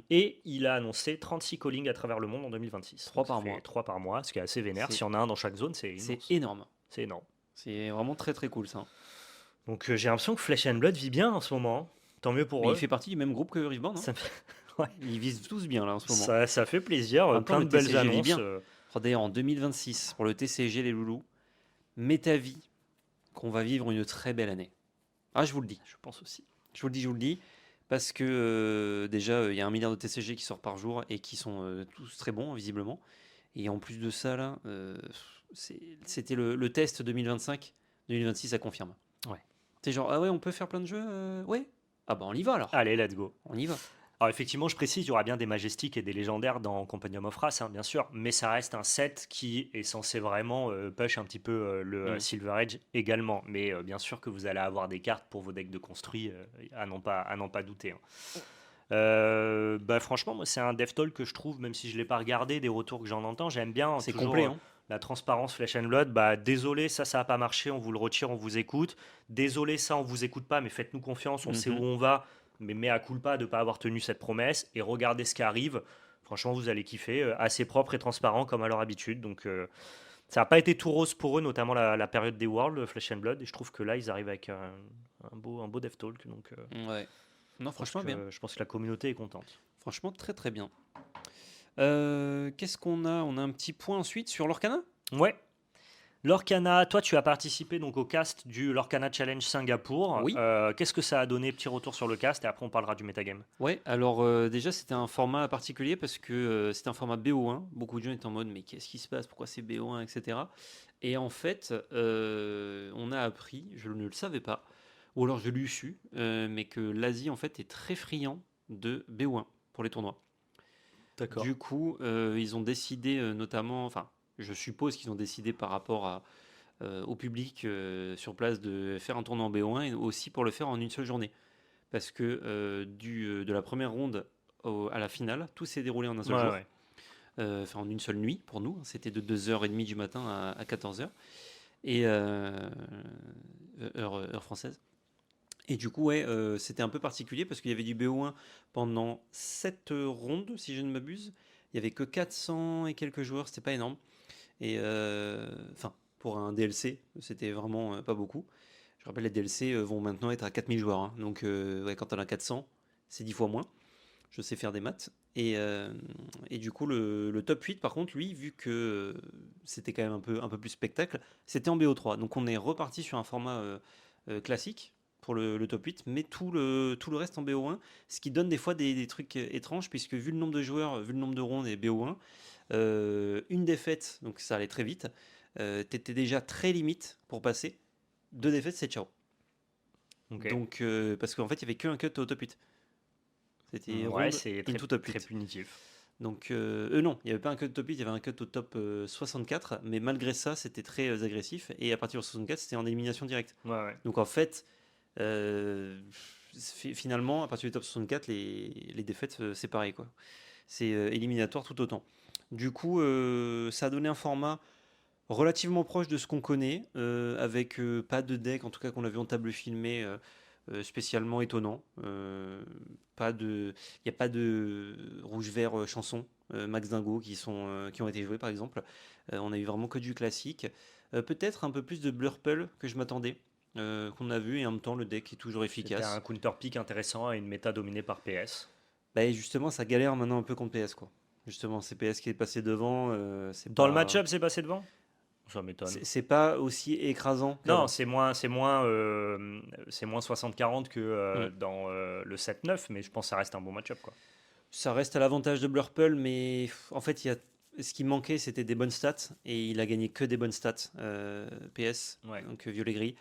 Et il a annoncé 36 callings à travers le monde en 2026. 3 par mois. 3 par mois, ce qui est assez vénère. C'est- S'il y en a un dans chaque zone, c'est C'est immense. énorme. C'est énorme. C'est vraiment très très cool ça. Donc j'ai l'impression que Flesh and Blood vit bien en ce moment. Hein. Tant mieux pour Mais eux. il fait partie du même groupe que Riverband. Hein. Ça, me fait- Ils visent tous bien là en ce moment. ça fait plaisir. Maintenant, Plein le de belles TCG vit annonces. bien. D'ailleurs, en 2026, pour le TCG les loulous, Métavie, qu'on va vivre une très belle année. Ah, je vous le dis. Je pense aussi. Je vous le dis. Parce que déjà, il y a 1 milliard de TCG qui sort par jour et qui sont tous très bons, visiblement. Et en plus de ça, là, c'était le test 2025. 2026, ça confirme. Ouais. C'est genre, ah ouais, on peut faire plein de jeux Ouais. Ah bah on y va alors. Allez, let's go. On y va. Alors effectivement, je précise, il y aura bien des Majestiques et des légendaires dans Compendium of Wrath, hein, bien sûr, mais ça reste un set qui est censé vraiment push un petit peu le Silver Age également. Mais bien sûr que vous allez avoir des cartes pour vos decks de construits, à n'en pas douter. Hein. Franchement, moi, c'est un Death Toll que je trouve, même si je ne l'ai pas regardé, des retours que j'en entends, j'aime bien. C'est toujours, complet. Hein. La transparence Flesh and Blood, désolé, ça n'a pas marché, on vous le retire, on vous écoute. Désolé, ça, on vous écoute pas, mais faites-nous confiance, on sait où on va. mais mea culpa de ne pas avoir tenu cette promesse et regardez ce qui arrive. Franchement, vous allez kiffer. Assez propre et transparent comme à leur habitude. Donc, ça n'a pas été tout rose pour eux, notamment la période des Worlds, Flesh and Blood. Et je trouve que là, ils arrivent avec un beau Dev Talk. Donc, Ouais. Non, franchement, bien. je pense que la communauté est contente. Franchement, très très bien. Qu'est-ce qu'on a? On a un petit point ensuite sur l'Orcana? Ouais. Lorcana, toi tu as participé donc au cast du Lorcana Challenge Singapour. Oui. Qu'est-ce que ça a donné? Petit retour sur le cast et après on parlera du metagame. Ouais, alors déjà c'était un format particulier parce que c'était un format BO1. Beaucoup de gens étaient en mode mais qu'est-ce qui se passe? Pourquoi c'est BO1, etc. Et en fait, on a appris, je ne le savais pas, ou alors je l'ai su, mais que l'Asie en fait est très friand de BO1 pour les tournois. D'accord. Du coup, ils ont décidé notamment, enfin, je suppose qu'ils ont décidé par rapport au public sur place de faire un tournoi en BO1 et aussi pour le faire en une seule journée. Parce que de la première ronde à la finale, tout s'est déroulé en un seul jour. Ouais. Enfin, en une seule nuit pour nous. C'était de 2h30 du matin à 14h. Et heure française. Et du coup, ouais, c'était un peu particulier parce qu'il y avait du BO1 pendant 7 rondes, si je ne m'abuse. Il y avait que 400 et quelques joueurs, c'était pas énorme. Et enfin, pour un DLC, c'était vraiment pas beaucoup. Je rappelle, les DLC vont maintenant être à 4000 joueurs. Hein. Donc, ouais, quand on a 400, c'est 10 fois moins. Je sais faire des maths. Et du coup, le top 8, par contre, lui, vu que c'était quand même un peu plus spectacle, c'était en BO3. Donc, on est reparti sur un format classique pour le top 8, mais tout le reste en BO1, ce qui donne des fois des trucs étranges, puisque vu le nombre de joueurs, vu le nombre de rondes et BO1, une défaite, donc ça allait très vite, t'étais déjà très limite pour passer. 2 défaites, c'est ciao. Ok. Donc, parce qu'en fait, il n'y avait qu'un cut au top 8. C'était Ouais, ronde c'est into top très 8. punitif. Donc, non, il n'y avait pas un cut au top 8, il y avait un cut au top 64, mais malgré ça, c'était très agressif. Et à partir de 64, c'était en élimination directe. Ouais. Donc, en fait, finalement, à partir du top 64, les défaites, c'est pareil, quoi. C'est éliminatoire tout autant. Du coup, ça a donné un format relativement proche de ce qu'on connaît, avec pas de deck, en tout cas qu'on a vu en table filmée, spécialement étonnant. Il n'y a pas de rouge-vert chanson, Max Dingo qui ont été joués par exemple. On a eu vraiment que du classique. Peut-être un peu plus de Blurple que je m'attendais, qu'on a vu, et en même temps le deck est toujours C'était efficace. un counter pick intéressant et une méta dominée par PS. Bah, et justement, ça galère maintenant un peu contre PS, quoi. Justement, c'est PS qui est passé devant. Dans le match-up, c'est passé devant? Ça m'étonne. C'est pas aussi écrasant Non, qu'avant. c'est moins 60-40 que Mm. dans le 7-9, mais je pense que ça reste un bon match-up, quoi. Ça reste à l'avantage de Blurple, mais en fait, ce qui manquait, c'était des bonnes stats, et il a gagné que des bonnes stats, PS, Ouais. donc violet-gris.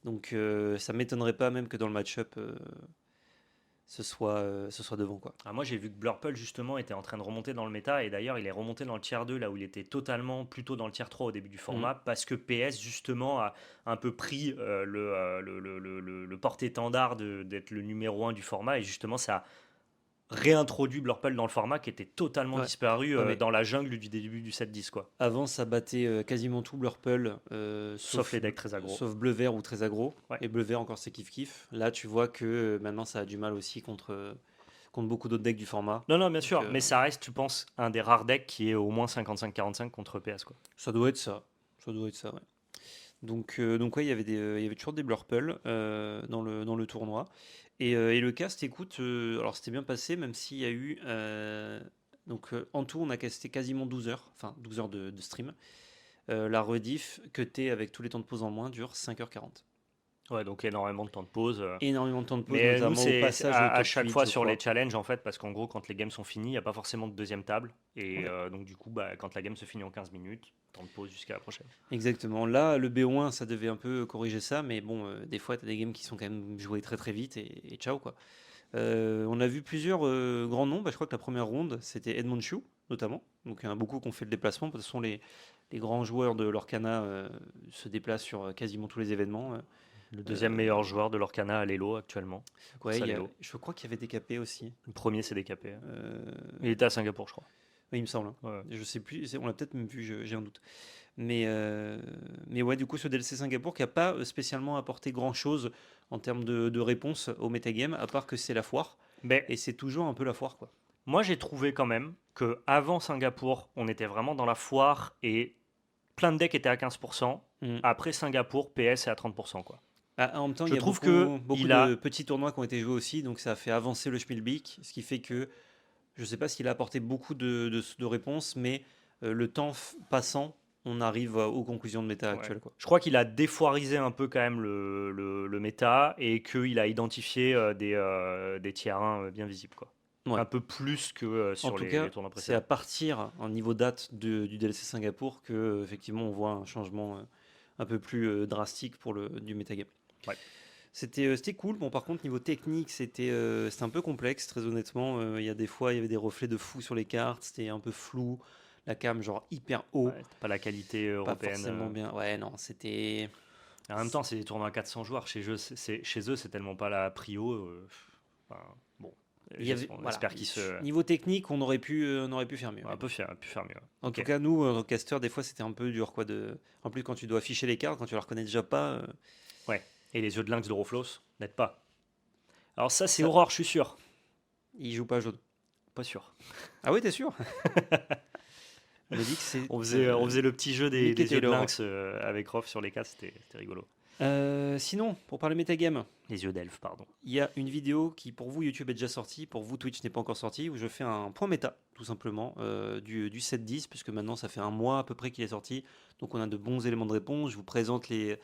Donc ça m'étonnerait pas même que dans le match-up, ce soit devant, quoi. Ah, moi, j'ai vu que Blurple, justement, était en train de remonter dans le méta, et d'ailleurs, il est remonté dans le tiers 2, là où il était totalement plutôt dans le tiers 3 au début du format, parce que PS, justement, a un peu pris le porte-étendard d'être le numéro 1 du format, et justement, ça a réintroduit Blurple dans le format qui était totalement Ouais. disparu Ouais, mais dans la jungle du début du 7-10, quoi. avant, ça battait quasiment tout Blurple, Sauf les decks très aggro. sauf bleu-vert ou très aggro. Ouais. Et bleu-vert, encore, c'est kiff-kiff. Là, tu vois que maintenant, ça a du mal aussi contre beaucoup d'autres decks du format. Non, bien Donc, sûr, mais ça reste, tu penses, un des rares decks qui est au moins 55-45 contre PS, quoi. ça doit être ça. Ça doit être ça, ouais. Donc ouais, il y avait toujours des Blurple dans le tournoi. Et le cast, écoute, alors c'était bien passé, même s'il y a eu. En tout, on a casté quasiment 12 heures, enfin 12 heures de stream. La rediff, cutée avec tous les temps de pause en moins, dure 5h40. Ouais, donc énormément de temps de pause. Énormément de temps de pause, Mais nous, notamment au c'est passage au à top chaque 8, fois je sur les crois. challenges, en fait, parce qu'en gros, quand les games sont finis, il n'y a pas forcément de deuxième table. Et Ouais. donc, du coup, quand la game se finit en 15 minutes, temps de pause jusqu'à la prochaine. Exactement. Là, le BO1, ça devait un peu corriger ça, mais bon, des fois, tu as des games qui sont quand même joués très très vite et ciao, quoi. On a vu plusieurs grands noms. Bah, je crois que la première ronde, c'était Edmond Chu, notamment. Donc, il y en a beaucoup qui ont fait le déplacement. De toute façon, les grands joueurs de l'Orcana se déplacent sur quasiment tous les événements. Le deuxième meilleur joueur de l'Orcana à l'Elo actuellement. Ouais, Course à l'Elo. je crois qu'il y avait des KP aussi. Le premier, c'est DKP. Euh, Il était à Singapour, je crois. Oui, il me semble. Ouais. Je sais plus, on l'a peut-être même vu, j'ai un doute. Mais ouais, du coup, ce DLC Singapour qui n'a pas spécialement apporté grand-chose en termes de réponse au metagame, à part que c'est la foire. Mais Et c'est toujours un peu la foire, quoi. moi, j'ai trouvé quand même que avant Singapour, on était vraiment dans la foire et plein de decks étaient à 15%. Mm. Après Singapour, PS est à 30%, quoi. En même temps, il Je y a trouve que beaucoup il de a. petits tournois qui ont été joués aussi, donc ça a fait avancer le Spielbeak, ce qui fait que je ne sais pas s'il a apporté beaucoup de réponses, mais le temps passant, on arrive aux conclusions de méta Ouais. actuelles, quoi. Je crois qu'il a défoirisé un peu quand même le méta et qu'il a identifié des tiers 1 bien visibles, quoi. Ouais. Un peu plus que En sur tout les cas, tournois c'est à précédents. partir, en niveau date du DLC Singapour, que effectivement on voit un changement un peu plus drastique pour du metagame. Ouais. C'était cool. Bon, par contre, niveau technique, c'était un peu complexe, très honnêtement. Il y a des fois, il y avait des reflets de fou sur les cartes, c'était un peu flou. La cam, genre hyper haut, Ouais, c'est pas la qualité pas européenne. forcément bien. Ouais, non, c'était. En même temps, c'est des tournois à 400 joueurs. Chez eux, c'est tellement pas la prio. Enfin, bon, on Voilà. espère qu'ils se. Niveau technique, on aurait pu faire mieux. On Mais a bon. pu faire mieux. En Ok. tout cas, nous, en caster, des fois, c'était un peu dur, quoi. En plus, quand tu dois afficher les cartes, quand tu la reconnais déjà pas, Ouais. Et les yeux de lynx de Roflos n'aident pas. Alors ça, c'est ça, Aurore, je suis sûr. il joue pas jaune. Pas sûr. Ah oui, t'es sûr? On a dit que c'est. On faisait le petit jeu Nick et des yeux de Taylor. lynx avec Rof sur les cas, c'était rigolo. Sinon, pour parler metagame, Les yeux d'elfe, pardon. il y a une vidéo qui, pour vous, YouTube est déjà sortie, pour vous, Twitch n'est pas encore sorti, où je fais un point méta, tout simplement, du 7-10, puisque maintenant, ça fait un mois à peu près qu'il est sorti. Donc, on a de bons éléments de réponse. Je vous présente les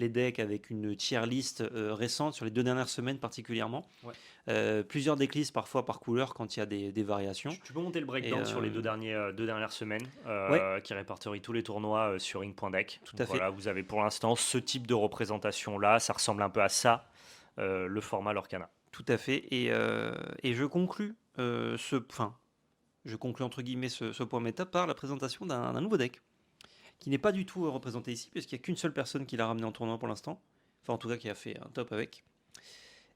decks avec une tier list récente sur les 2 dernières semaines particulièrement. Ouais. Plusieurs decklists parfois par couleur quand il y a des variations. Tu peux monter le breakdown Et, sur les deux dernières semaines Ouais. qui répertorie tous les tournois sur ring.deck. Tout à fait. Voilà, vous avez pour l'instant ce type de représentation-là. Ça ressemble un peu à ça, le format Lorcana. Tout à fait. Et je conclus je conclus entre guillemets ce point méta par la présentation d'un nouveau deck qui n'est pas du tout représenté ici, puisqu'il n'y a qu'une seule personne qui l'a ramené en tournoi pour l'instant. Enfin, en tout cas, qui a fait un top avec.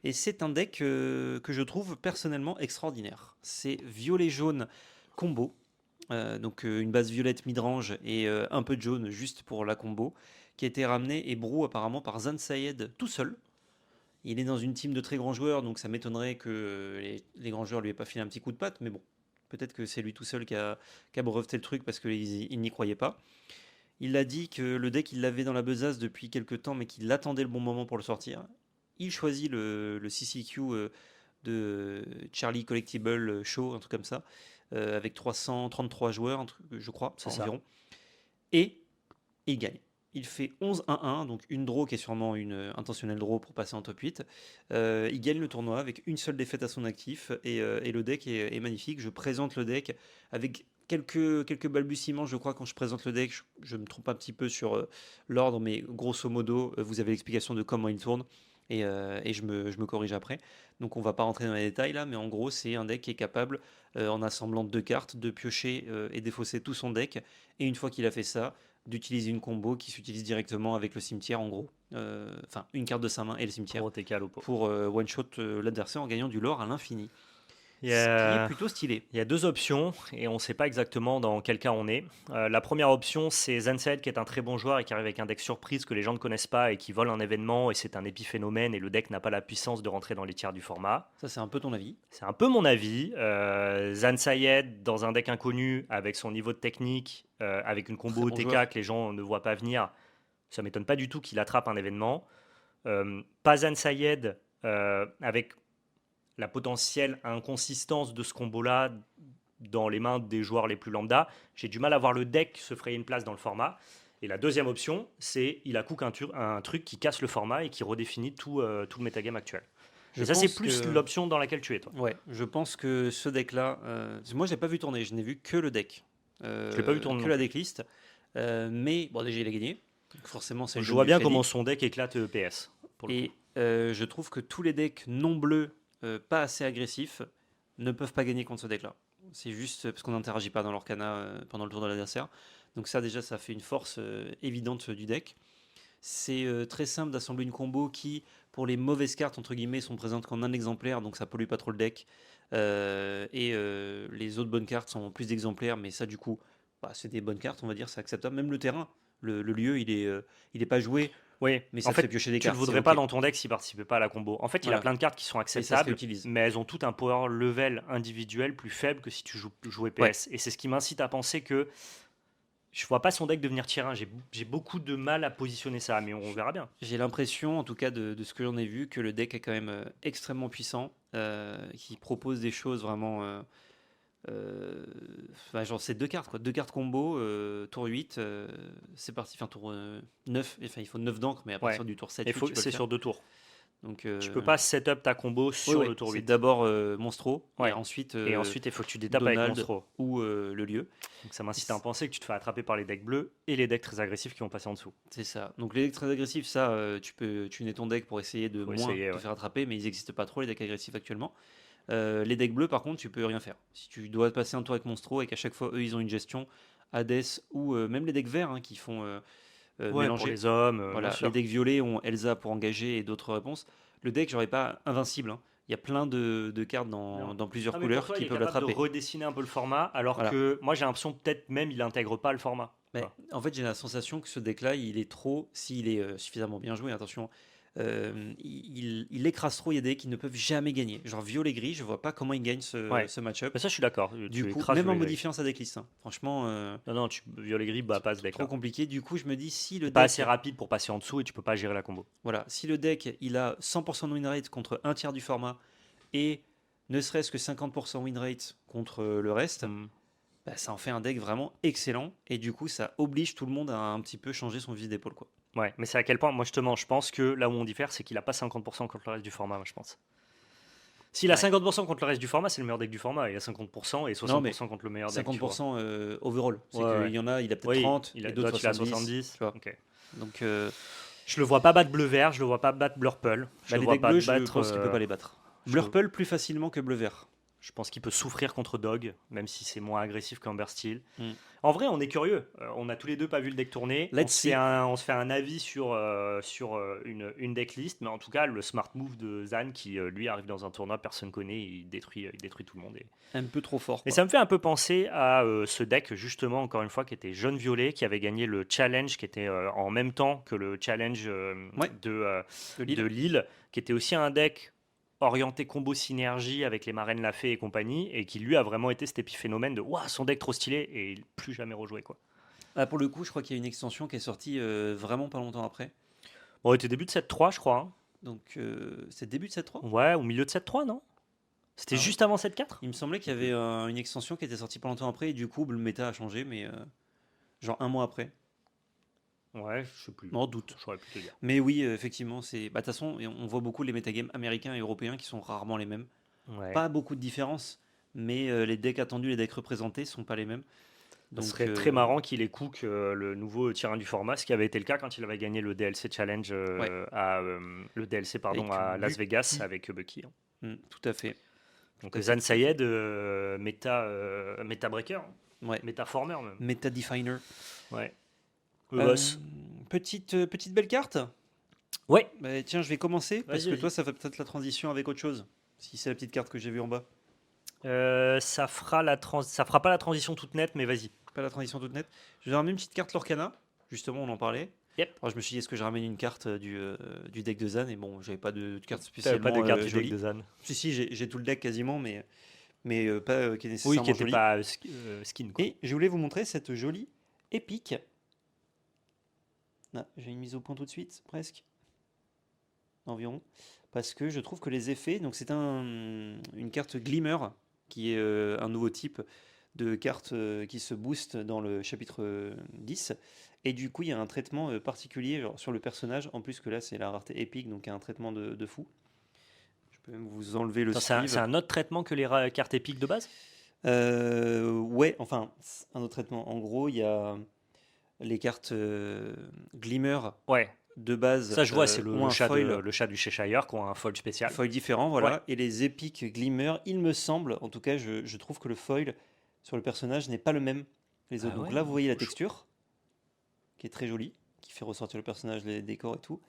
Et c'est un deck que je trouve personnellement extraordinaire. C'est violet-jaune combo. Donc une base violette midrange et un peu de jaune juste pour la combo, qui a été ramené et brew apparemment par Zan Sayed tout seul. Il est dans une team de très grands joueurs, donc ça m'étonnerait que les grands joueurs lui aient pas filé un petit coup de patte, mais bon, peut-être que c'est lui tout seul qui a breveté le truc parce qu'il n'y croyait pas. Il a dit que le deck, il l'avait dans la besace depuis quelques temps, mais qu'il attendait le bon moment pour le sortir. Il choisit le CCQ de Charlie Collectible Show, un truc comme ça, avec 333 joueurs, je crois, C'est ça. environ. Et il gagne. Il fait 11-1-1, donc une draw qui est sûrement une intentionnelle draw pour passer en top 8. Il gagne le tournoi avec une seule défaite à son actif et le deck est magnifique. Je présente le deck avec quelques balbutiements, je crois, quand je présente le deck. Je me trompe un petit peu sur l'ordre, mais grosso modo, vous avez l'explication de comment il tourne et je me corrige après. Donc on va pas rentrer dans les détails là, mais en gros, c'est un deck qui est capable, en assemblant 2 cartes, de piocher et défausser tout son deck. Et une fois qu'il a fait ça, d'utiliser une combo qui s'utilise directement avec le cimetière en gros. Enfin, une carte de sa main et le cimetière Pour OTK à l'oppo. pour one-shot l'adversaire en gagnant du lore à l'infini. Il y Ce qui est a- plutôt stylé. Il y a deux options et on ne sait pas exactement dans quel cas on est. La première option, c'est Zansed qui est un très bon joueur et qui arrive avec un deck surprise que les gens ne connaissent pas et qui vole un événement et c'est un épiphénomène et le deck n'a pas la puissance de rentrer dans les tiers du format. Ça, c'est un peu ton avis. C'est un peu mon avis. Zansayed dans un deck inconnu avec son niveau de technique, avec une combo Très bon OTK joueur. que les gens ne voient pas venir, ça m'étonne pas du tout qu'il attrape un événement. Pas Zansayed avec la potentielle inconsistance de ce combo-là dans les mains des joueurs les plus lambda. J'ai du mal à voir le deck se frayer une place dans le format. Et la deuxième option, c'est il a cook un truc qui casse le format et qui redéfinit tout le metagame actuel. Je Et ça, c'est pense plus que- l'option dans laquelle tu es, toi. Ouais, je pense que ce deck-là, moi, je l'ai pas vu tourner, je n'ai vu que le deck. Je l'ai pas vu tourner Que non la plus. decklist. Mais bon, déjà, il a gagné. Donc, forcément, c'est le Je jeu vois du bien crédit. comment son deck éclate EPS. Pour le Et coup. je trouve que tous les decks non bleus, pas assez agressifs, ne peuvent pas gagner contre ce deck-là. C'est juste parce qu'on n'interagit pas dans l'Orcana pendant le tour de l'adversaire. Donc ça déjà, ça fait une force évidente du deck. C'est très simple d'assembler une combo qui, pour les mauvaises cartes, entre guillemets, sont présentes qu'en un exemplaire, donc ça pollue pas trop le deck. Les autres bonnes cartes sont en plus d'exemplaires, mais ça, du coup, bah, c'est des bonnes cartes, on va dire, c'est acceptable. Même le terrain, le lieu, il est pas joué, Oui, mais en ça te fait fait, piocher des tu le cartes, c'est voudrais pas ok. dans ton deck s'il participait pas à la combo. En fait, il a Voilà, plein de cartes qui sont et ça se acceptables, réutilise. mais elles ont tout un power level individuel plus faible que si tu jouais Ouais, PS. Et c'est ce qui m'incite à penser que je vois pas son deck devenir tier 1. J'ai beaucoup de mal à positionner ça, mais on verra bien. j'ai l'impression, en tout cas de ce que j'en ai vu, que le deck est quand même extrêmement puissant, qui propose des choses vraiment. Enfin, genre, c'est deux cartes, quoi. Deux cartes combo, tour 8, c'est parti. Enfin, tour 9, enfin, il faut 9 d'encre, mais à Ouais. partir du tour Et 7-8, tu peux le c'est faire. sur 2 tours. Donc, Tu peux pas set up ta combo ouais, sur ouais, le tour c'est 8. d'abord Monstro, et Ouais. ensuite Et ensuite, il faut que tu détapes avec Donald Monstro. ou le lieu. Donc ça m'incite à penser que tu te fais attraper par les decks bleus et les decks très agressifs qui vont passer en dessous. C'est ça. Donc, les decks très agressifs, ça, tu peux tuner ton deck pour essayer de Faut moins essayer, te ouais. faire attraper, mais ils n'existent pas trop, les decks agressifs actuellement. Les decks bleus, par contre, tu peux rien faire. Si tu dois passer un tour avec Monstro et qu'à chaque fois, eux, ils ont une gestion, Hades ou même les decks verts qui font Ouais, pour mélanger. les hommes, bien Voilà, les sûr. decks violets ont Elsa pour engager et d'autres réponses. Le deck, j'aurais pas invincible, hein. Il y a plein de cartes Non. dans plusieurs Ah, mais pour couleurs toi, il qui est peuvent capable de l'attraper. redessiner un peu le format, alors Voilà. que moi j'ai l'impression peut-être même il intègre pas le format. Tu Mais vois. en fait, j'ai la sensation que ce deck-là, il est trop, s'il est suffisamment bien joué, attention, il écrase trop. Il y a des decks qui ne peuvent jamais gagner. Genre violet gris, je vois pas comment il gagne Ouais. ce match-up. Mais ça, je suis d'accord. Du Tu coup, écrases même en les gris. modifiant sa decklist, hein. Franchement, Non, non, violet gris bat pas ce trop deck-là. compliqué. Du coup, je me dis, si le T'es pas assez deck, rapide pour passer en dessous et tu peux pas gérer la combo. voilà, si le deck, il a 100% de win rate contre un tiers du format et ne serait-ce que 50% win rate contre le reste, Hmm. bah, ça en fait un deck vraiment excellent. Et du coup, ça oblige tout le monde à un petit peu changer son fusil d'épaule, quoi. Ouais, mais c'est à quel point, moi justement, je pense que là où on diffère, c'est qu'il a pas 50% contre le reste du format, moi je pense. S'il a Ouais. 50% contre le reste du format, c'est le meilleur deck du format. Il a 50% et Non, mais 60% contre le meilleur deck, tu vois. 50% overall. C'est Ouais, qu'il ouais. y en a, il a peut-être Oui, 30 et toi d'autres tu l'as à 70. 70. Tu vois. Ok. Donc, Je le vois pas battre bleu vert, je le vois pas battre blurple. Je bah, le les vois decks pas bleus, je battre. pense qu'il peut pas les battre. Je, le- Blurple plus facilement que bleu vert. je pense qu'il peut souffrir contre Dog, même si c'est moins agressif qu'Amber Steel. Hmm. En vrai, on est curieux. On a tous les deux pas vu le deck tourner. Let's see. On se fait un avis sur une decklist, mais en tout cas, le smart move de Zan qui, lui, arrive dans un tournoi, personne connaît, il détruit tout le monde. Un peu trop fort, Et quoi. ça me fait un peu penser à ce deck, justement, encore une fois, qui était jaune-violet, qui avait gagné le challenge, qui était en même temps que le challenge Ouais, de de Lille. Lille, qui était aussi un deck orienté combo synergie avec les marraines La Fée et compagnie, et qui lui a vraiment été cet épiphénomène de waouh, son deck trop stylé, et plus jamais rejoué, quoi. Ah, pour le coup, je crois qu'il y a une extension qui est sortie vraiment pas longtemps après. Bon, il était début de 7-3, je crois. Donc, c'est début de 7.3. Ouais, au milieu de 7-3, non? C'était Ah ouais. juste avant 7-4? Il me semblait qu'il y avait une extension qui était sortie pas longtemps après et du coup, le méta a changé, mais genre un mois après. Ouais, je sais plus. Non, doute. Je saurais plus te dire. Mais oui, effectivement, c'est. Bah, de toute façon, on voit beaucoup les metagames américains et européens qui sont rarement les mêmes. Ouais. Pas beaucoup de différence, mais les decks attendus, les decks représentés sont pas les mêmes. Ce Donc, serait très marrant qu'il ait cook le nouveau tir 1 du format, ce qui avait été le cas quand il avait gagné le DLC Challenge Ouais. le DLC pardon, Avec à Las Bucky. Vegas avec Bucky. Tout à fait. Donc Tout à fait, Zan tout à Sayed, Meta Breaker, Ouais. Meta Former même. Meta Definer. Ouais. Le boss. Petite belle carte. Ouais. Bah, tiens, je vais commencer parce Vas-y, que toi, ça fait peut-être la transition avec autre chose. Si c'est la petite carte que j'ai vue en bas. Ça fera pas la transition toute nette, mais vas-y. Pas la transition toute nette. Je vais ramener une petite carte Lorcana. Justement, on en parlait. Yep. Alors, je me suis dit, est-ce que je ramène une carte du deck de Zan? Et bon, j'avais pas de carte T'avais spécialement pas de carte du jolie. deck de Zan. Si, j'ai tout le deck quasiment, mais pas qui est Oui, nécessairement qui était joli. pas skin. Quoi. Et je voulais vous montrer cette jolie épique. Ah, j'ai une mise au point tout de suite, presque. Environ. Parce que je trouve que les effets. Donc, c'est une carte Glimmer, qui est un nouveau type de carte qui se booste dans le chapitre 10. Et du coup, il y a un traitement particulier genre, sur le personnage. En plus que là, c'est la rareté épique, donc il y a un traitement de fou. Je peux même vous enlever le Attends, sleeve. c'est un autre traitement que les cartes épiques de base? Ouais, enfin, c'est un autre traitement. En gros, il y a les cartes Glimmer Ouais. de base Ça, je vois, c'est ont un foil, le chat du Cheshire qui a un foil spécial. foil différent, voilà. Ouais. Et les épiques Glimmer, il me semble, en tout cas, je trouve que le foil sur le personnage n'est pas le même que les autres. Ah Donc ouais, là, vous voyez la faut que je- texture, qui est très jolie, qui fait ressortir le personnage, les décors et tout.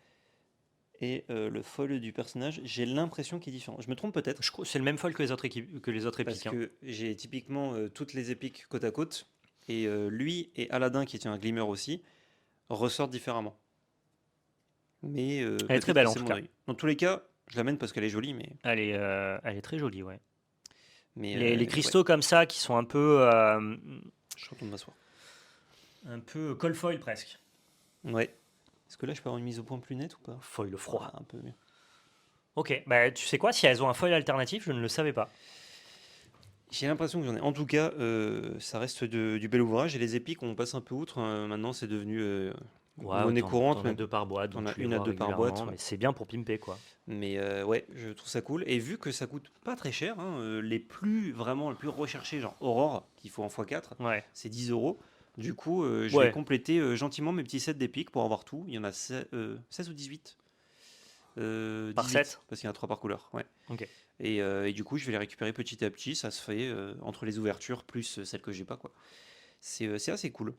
Et le foil du personnage, j'ai l'impression qu'il est différent. Je me trompe peut-être, Je crois que c'est le même foil que les autres équipes, que les autres parce épiques, hein. que j'ai typiquement toutes les épiques côte à côte. Et lui et Aladdin, qui est un glimmer aussi, ressortent différemment. Mais Elle est peut-être très que belle en c'est tout mon cas. œil. Dans tous les cas, je l'amène parce qu'elle est jolie, Elle est très jolie, ouais. Les ouais, cristaux comme ça qui sont je retourne m'asseoir. un peu col foil presque. Ouais. Est-ce que là, je peux avoir une mise au point plus nette ou pas? Foil froid. Ah, un peu mieux. Ok, bah tu sais quoi, si elles ont un foil alternatif, je ne le savais pas. J'ai l'impression que j'en ai. En tout cas, ça reste du bel ouvrage. Et les épiques, on passe un peu outre. Maintenant, c'est devenu Ouais, monnaie courante. t'en as Même. 2 par boîte, T'en donc as tu les une à vois deux par boîte, régulièrement, ouais. mais c'est bien pour pimper quoi. Mais ouais, je trouve ça cool. Et vu que ça coûte pas très cher, hein, les plus recherchés, genre Aurore, qu'il faut en x4, Ouais. c'est 10 euros. Du coup, je Ouais. vais compléter gentiment mes petits sets d'épiques pour avoir tout. Il y en a 16 ou 18. Par 18, set. parce qu'il y en a 3 par couleur. Ouais. Ok. Et du coup, je vais les récupérer petit à petit. Ça se fait entre les ouvertures plus celles que j'ai pas, quoi. C'est assez cool.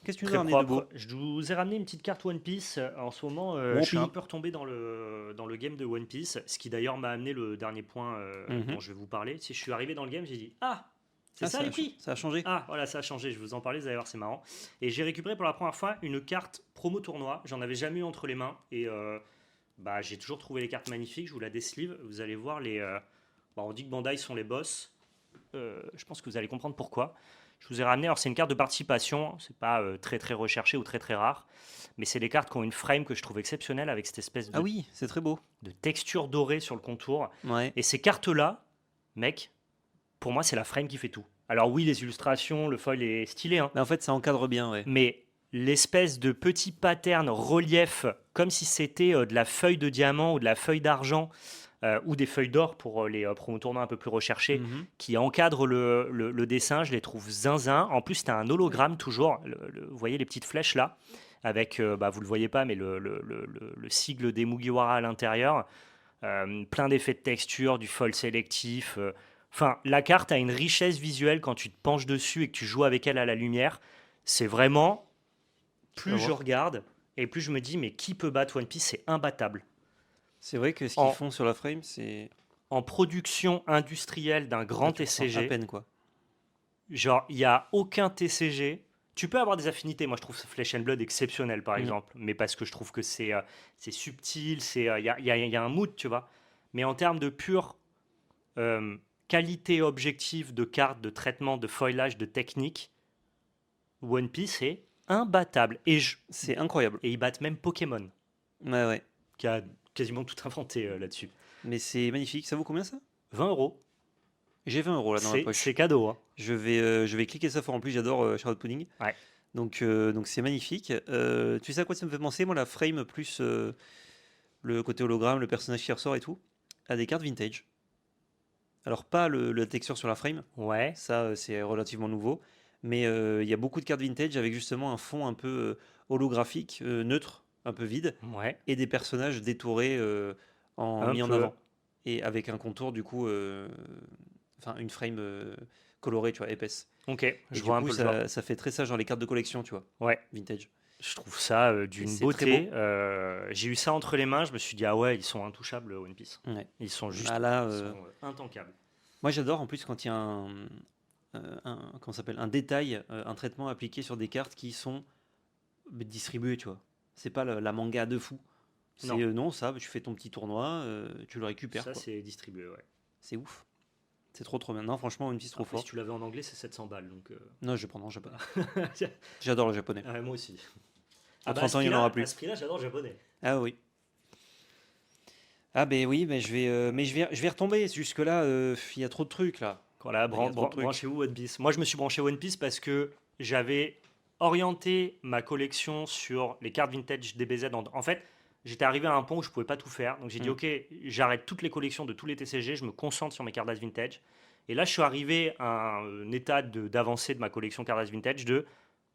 Qu'est-ce que tu nous as Très ramené de beau? propre. Je vous ai ramené une petite carte One Piece. En ce moment, One je suis un Piece. peu retombé dans le game de One Piece, ce qui d'ailleurs m'a amené le dernier point Mhm. dont je vais vous parler. Si je suis arrivé dans le game, j'ai dit ah, c'est Ah, ça les prix. ça a changé. Ah, voilà, ça a changé, je vous en parlais, vous allez voir, c'est marrant. Et j'ai récupéré pour la première fois une carte promo tournoi, j'en avais jamais eu entre les mains, et bah, j'ai toujours trouvé les cartes magnifiques, je vous la déslive, vous allez voir on dit que Bandai sont les boss, je pense que vous allez comprendre pourquoi. Je vous ai ramené, alors c'est une carte de participation, c'est pas très très recherché ou très très rare, mais c'est des cartes qui ont une frame que je trouve exceptionnelle, avec cette espèce Ah oui, c'est très beau. de texture dorée sur le contour. Ouais. Et ces cartes-là, mec, pour moi, c'est la frame qui fait tout. Alors oui, les illustrations, le foil est stylé, hein, Mais en fait, ça encadre bien, ouais. mais l'espèce de petit pattern relief, comme si c'était de la feuille de diamant ou de la feuille d'argent, ou des feuilles d'or pour les promos tournants un peu plus recherchés, Mhm. qui encadrent le dessin, je les trouve zinzin. En plus, tu as un hologramme toujours, vous voyez les petites flèches là, avec, vous le voyez pas, mais le sigle des Mugiwara à l'intérieur. Plein d'effets de texture, du foil sélectif. Enfin, la carte a une richesse visuelle quand tu te penches dessus et que tu joues avec elle à la lumière. C'est vraiment, plus vas je voir. regarde et plus je me dis, mais qui peut battre One Piece? C'est imbattable. C'est vrai que ce qu'ils En, font sur la frame, c'est. en production industrielle d'un grand Tu ressens à TCG, peine, quoi. genre, il n'y a aucun TCG. Tu peux avoir des affinités. Moi, je trouve Flesh and Blood exceptionnel, par Mhm. exemple. Mais parce que je trouve que c'est subtil, il y a un mood, tu vois. Mais en termes de pure qualité objective de cartes, de traitement, de foilage, de technique, One Piece est imbattable. C'est incroyable. Et ils battent même Pokémon, Ouais, ouais. qui a quasiment tout inventé là-dessus. Mais c'est magnifique. Ça vaut combien, ça? 20 euros, J'ai 20 euros là dans la poche. c'est cadeau, hein. Je vais cliquer ça fort. En plus, j'adore Charlotte Pudding. Ouais. Donc c'est magnifique. Tu sais à quoi ça me fait penser, moi, la frame plus le côté hologramme, le personnage qui ressort et tout, à des cartes vintage. Alors, pas la texture sur la frame, Ouais. ça c'est relativement nouveau, mais il y a beaucoup de cartes vintage avec justement un fond un peu holographique, neutre, un peu vide, Ouais. et des personnages détourés mis en peu. avant. Et avec un contour, du coup, enfin une frame colorée, tu vois, épaisse. Ok, Et je du vois un coup, peu le genre. ça fait très ça, genre les cartes de collection, tu vois, Ouais. vintage. Je trouve ça Et d'une c'est très beauté. beau. J'ai eu ça entre les mains, je me suis dit, ah ouais, ils sont intouchables, One Piece. Ouais. Ils sont juste Ah là, ils sont, intankables. moi j'adore en plus quand il y a comment ça s'appelle, un détail, un traitement appliqué sur des cartes qui sont distribuées, tu vois. C'est pas la manga de fou. C'est Non. non, ça, tu fais ton petit tournoi, tu le récupères. Ça, quoi. c'est distribué, ouais. C'est ouf. C'est trop bien. Non, franchement, une pièce trop Après, fort. si tu l'avais en anglais, c'est 700 balles. Donc, Non, je prends en japonais. J'adore le japonais. Ah, moi aussi. En À 30 ans, il n'y en aura plus. À ce prix-là, j'adore le japonais. Ah oui. Ah ben oui, mais je vais retomber. Jusque là, il y a trop de trucs là. Voilà, Il y a trop de trucs. branchez-vous One Piece. Moi, je me suis branché One Piece parce que j'avais orienté ma collection sur les cartes vintage DBZ. En fait, j'étais arrivé à un point où je pouvais pas tout faire. Donc j'ai dit, Mm. ok, j'arrête toutes les collections de tous les TCG, je me concentre sur mes cartes vintage. Et là, je suis arrivé à un état d'avancée de ma collection cartes vintage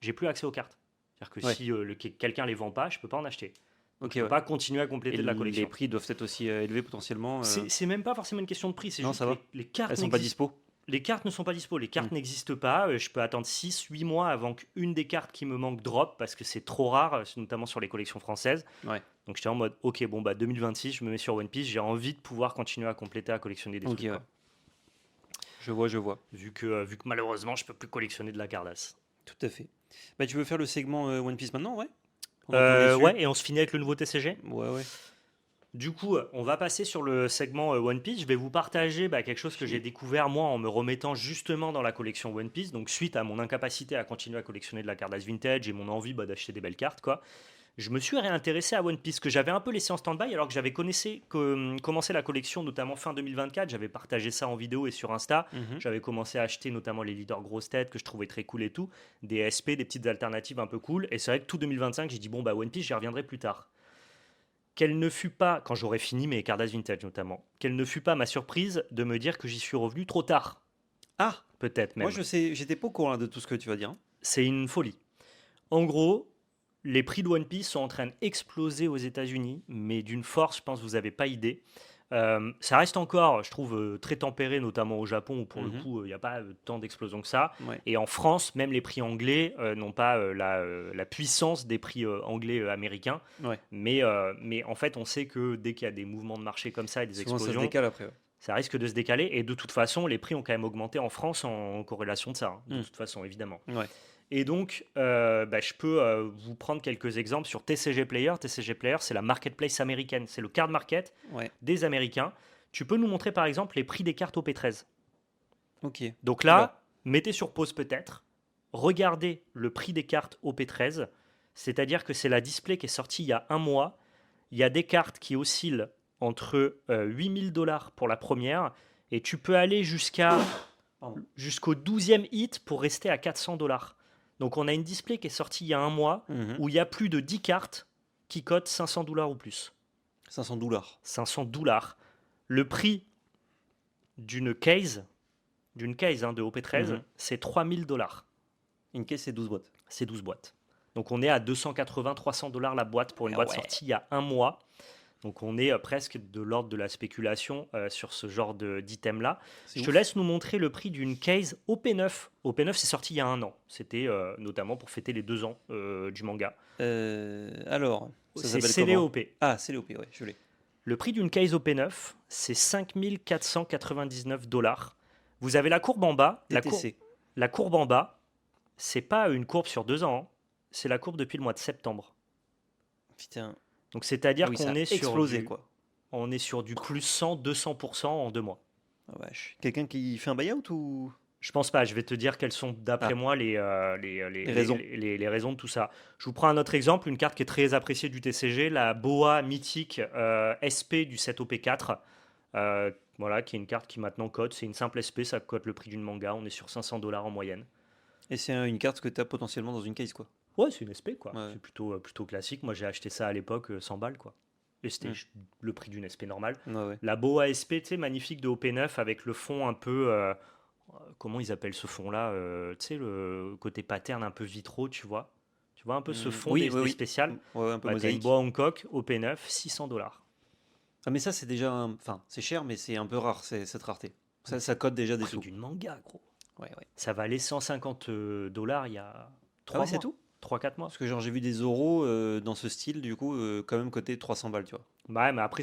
j'ai plus accès aux cartes. C'est-à-dire que Ouais. si quelqu'un les vend pas, je peux pas en acheter. Ok, Je peux ouais. pas continuer à compléter Et de la les collection. prix doivent être aussi élevés potentiellement. C'est même pas forcément une question de prix, c'est Non, juste ça va. les cartes Elles sont pas n'existent dispo. Les cartes ne sont pas dispo, les cartes n'existent pas. Je peux attendre 6-8 mois avant qu'une des cartes qui me manque drop parce que c'est trop rare, notamment sur les collections françaises. Ouais. Donc j'étais en mode, ok, bon, bah 2026, je me mets sur One Piece, j'ai envie de pouvoir continuer à compléter, à collectionner des Ok, trucs. ouais. Quoi. Je vois. Vu que malheureusement, je peux plus collectionner de la Cardass. Tout à fait. Bah, tu veux faire le segment One Piece maintenant, ouais? Pendant qu'on est dessus. Ouais, et on se finit avec le nouveau TCG. Ouais. Du coup, on va passer sur le segment One Piece. Je vais vous partager quelque chose que j'ai découvert moi en me remettant justement dans la collection One Piece. Donc suite à mon incapacité à continuer à collectionner de la Cardass vintage et mon envie d'acheter des belles cartes, quoi. Je me suis réintéressé à One Piece que j'avais un peu laissé en stand-by alors que j'avais commencé la collection notamment fin 2024. J'avais partagé ça en vidéo et sur Insta. Mhm. J'avais commencé à acheter notamment les leaders grosses têtes que je trouvais très cool et tout, des SP, des petites alternatives un peu cool. Et c'est vrai que tout 2025, j'ai dit bon bah One Piece, j'y reviendrai plus tard. Quelle ne fut pas, quand j'aurai fini mes Cardass Vintage notamment, quelle ne fut pas ma surprise de me dire que j'y suis revenu trop tard. Ah, Peut-être même. moi je sais, j'étais pas au courant de tout ce que tu vas dire. C'est une folie. En gros, les prix de One Piece sont en train d'exploser aux États-Unis, mais d'une force, je pense que vous n'avez pas idée. Ça reste encore, je trouve, très tempéré, notamment au Japon, où pour le coup, il n'y a pas tant d'explosion que ça. Ouais. Et en France, même les prix anglais n'ont pas la puissance des prix anglais américains. Ouais. Mais en fait, on sait que dès qu'il y a des mouvements de marché comme ça et des Souvent ça se explosions, décale après. Ouais. ça risque de se décaler. Et de toute façon, les prix ont quand même augmenté en France en corrélation de ça, hein, de toute façon, évidemment. Ouais. Et donc, je peux vous prendre quelques exemples sur TCG Player. TCG Player, c'est la marketplace américaine. C'est le card market des Américains. Tu peux nous montrer, par exemple, les prix des cartes OP13. Ok. Donc là, mettez sur pause peut-être. Regardez le prix des cartes OP13. C'est-à-dire que c'est la display qui est sortie il y a un mois. Il y a des cartes qui oscillent entre 8000 $ pour la première. Et tu peux aller jusqu'au 12e hit pour rester à 400 $. Donc on a une display qui est sortie il y a un mois où il y a plus de 10 cartes qui cotent 500 $ ou plus. 500 $. 500 $. Le prix d'une case de OP13, c'est 3000 $. Une caisse, c'est 12 boîtes. C'est 12 boîtes. Donc on est à 280-300 $ la boîte pour une boîte sortie il y a un mois. Donc on est presque de l'ordre de la spéculation sur ce genre d'item-là. Je te laisse nous montrer le prix d'une case OP9. OP9, c'est sorti il y a un an. C'était notamment pour fêter les 2 ans du manga. Alors, c'est CLOP. Ah, CLOP, ouais, je l'ai. Le prix d'une case OP9, c'est 5499 $. Vous avez la courbe en bas. La courbe en bas, c'est pas une courbe sur 2 ans. Hein. C'est la courbe depuis le mois de septembre. Putain. Donc c'est-à-dire qu'on est explosé, on est sur du plus 100-200% en 2 mois. Oh, vache. Quelqu'un qui fait un buyout ou... Je pense pas. Je vais te dire quelles sont d'après moi les raisons. Les raisons de tout ça. Je vous prends un autre exemple, une carte qui est très appréciée du TCG, la Boa mythique SP du set OP4. Voilà, qui est une carte qui maintenant cote. C'est une simple SP, ça cote le prix d'une manga. On est sur 500 $ en moyenne. Et c'est une carte que tu as potentiellement dans une case, quoi. Ouais, c'est une SP, quoi. Ouais. C'est plutôt classique. Moi, j'ai acheté ça à l'époque 100 balles, quoi. Et c'était le prix d'une SP normale. Ouais. La Boa SP, tu sais, magnifique de OP9 avec le fond un peu... comment ils appellent ce fond-là tu sais, le côté pattern un peu vitraux, tu vois. Tu vois un peu ce fond des spéciales. Ouais, un peu mosaïque. Une Boa Hancock, OP9, 600 $. Ah, mais ça, c'est déjà... Enfin, c'est cher, mais c'est un peu rare, cette rareté. Ça cote déjà des sous. C'est d'une manga, gros. Ouais. Ça valait 150 $ il y a 3 mois. C'est tout 3-4 mois. Parce que genre j'ai vu des euros dans ce style, du coup, quand même côté 300 balles, tu vois. Bah ouais, mais après,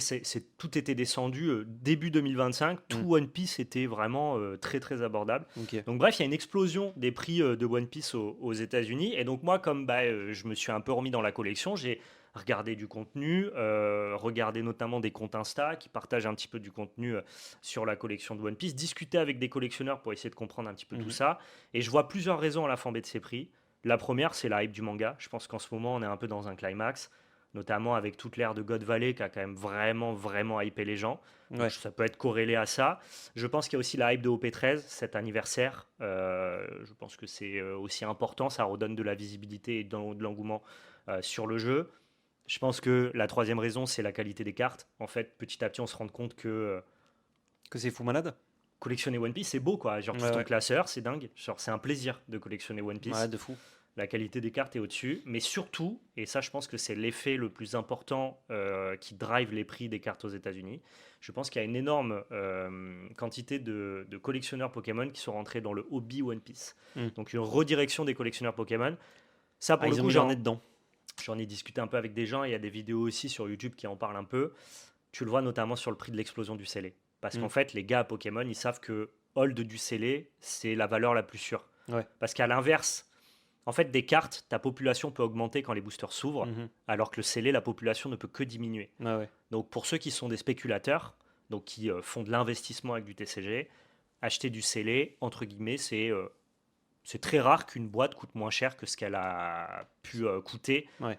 tout était descendu début 2025. Tout One Piece était vraiment très très abordable. Okay. Donc bref, il y a une explosion des prix de One Piece aux États-Unis. Et donc moi, comme je me suis un peu remis dans la collection, j'ai regardé du contenu, regardé notamment des comptes Insta qui partagent un petit peu du contenu sur la collection de One Piece, discuter avec des collectionneurs pour essayer de comprendre un petit peu tout ça. Et je vois plusieurs raisons à la flambée de ces prix. La première, c'est la hype du manga. Je pense qu'en ce moment, on est un peu dans un climax, notamment avec toute l'ère de God Valley qui a quand même vraiment hypé les gens. Ouais. Donc, ça peut être corrélé à ça. Je pense qu'il y a aussi la hype de OP13, cet anniversaire. Je pense que c'est aussi important. Ça redonne de la visibilité et de l'engouement sur le jeu. Je pense que la troisième raison, c'est la qualité des cartes. En fait, petit à petit, on se rend compte que c'est fou malade. Collectionner One Piece, c'est beau, quoi. Genre, ton classeur, c'est dingue. Genre, c'est un plaisir de collectionner One Piece. Ouais, de fou. La qualité des cartes est au-dessus. Mais surtout, et ça je pense que c'est l'effet le plus important qui drive les prix des cartes aux États-Unis, je pense qu'il y a une énorme quantité de collectionneurs Pokémon qui sont rentrés dans le hobby One Piece. Mm. Donc une redirection des collectionneurs Pokémon. Ça, pour Ah, le ils ont coup, mis leur nez dedans. j'en ai discuté un peu avec des gens. Il y a des vidéos aussi sur YouTube qui en parlent un peu. Tu le vois notamment sur le prix de l'explosion du scellé. Parce Mm. qu'en fait, les gars à Pokémon, ils savent que hold du scellé, c'est la valeur la plus sûre. Ouais. Parce qu'à l'inverse, en fait, des cartes, ta population peut augmenter quand les boosters s'ouvrent, Mhm. alors que le scellé, la population ne peut que diminuer. Ah ouais. Donc pour ceux qui sont des spéculateurs, donc qui font de l'investissement avec du TCG, acheter du scellé, entre guillemets, c'est très rare qu'une boîte coûte moins cher que ce qu'elle a pu coûter. Ouais.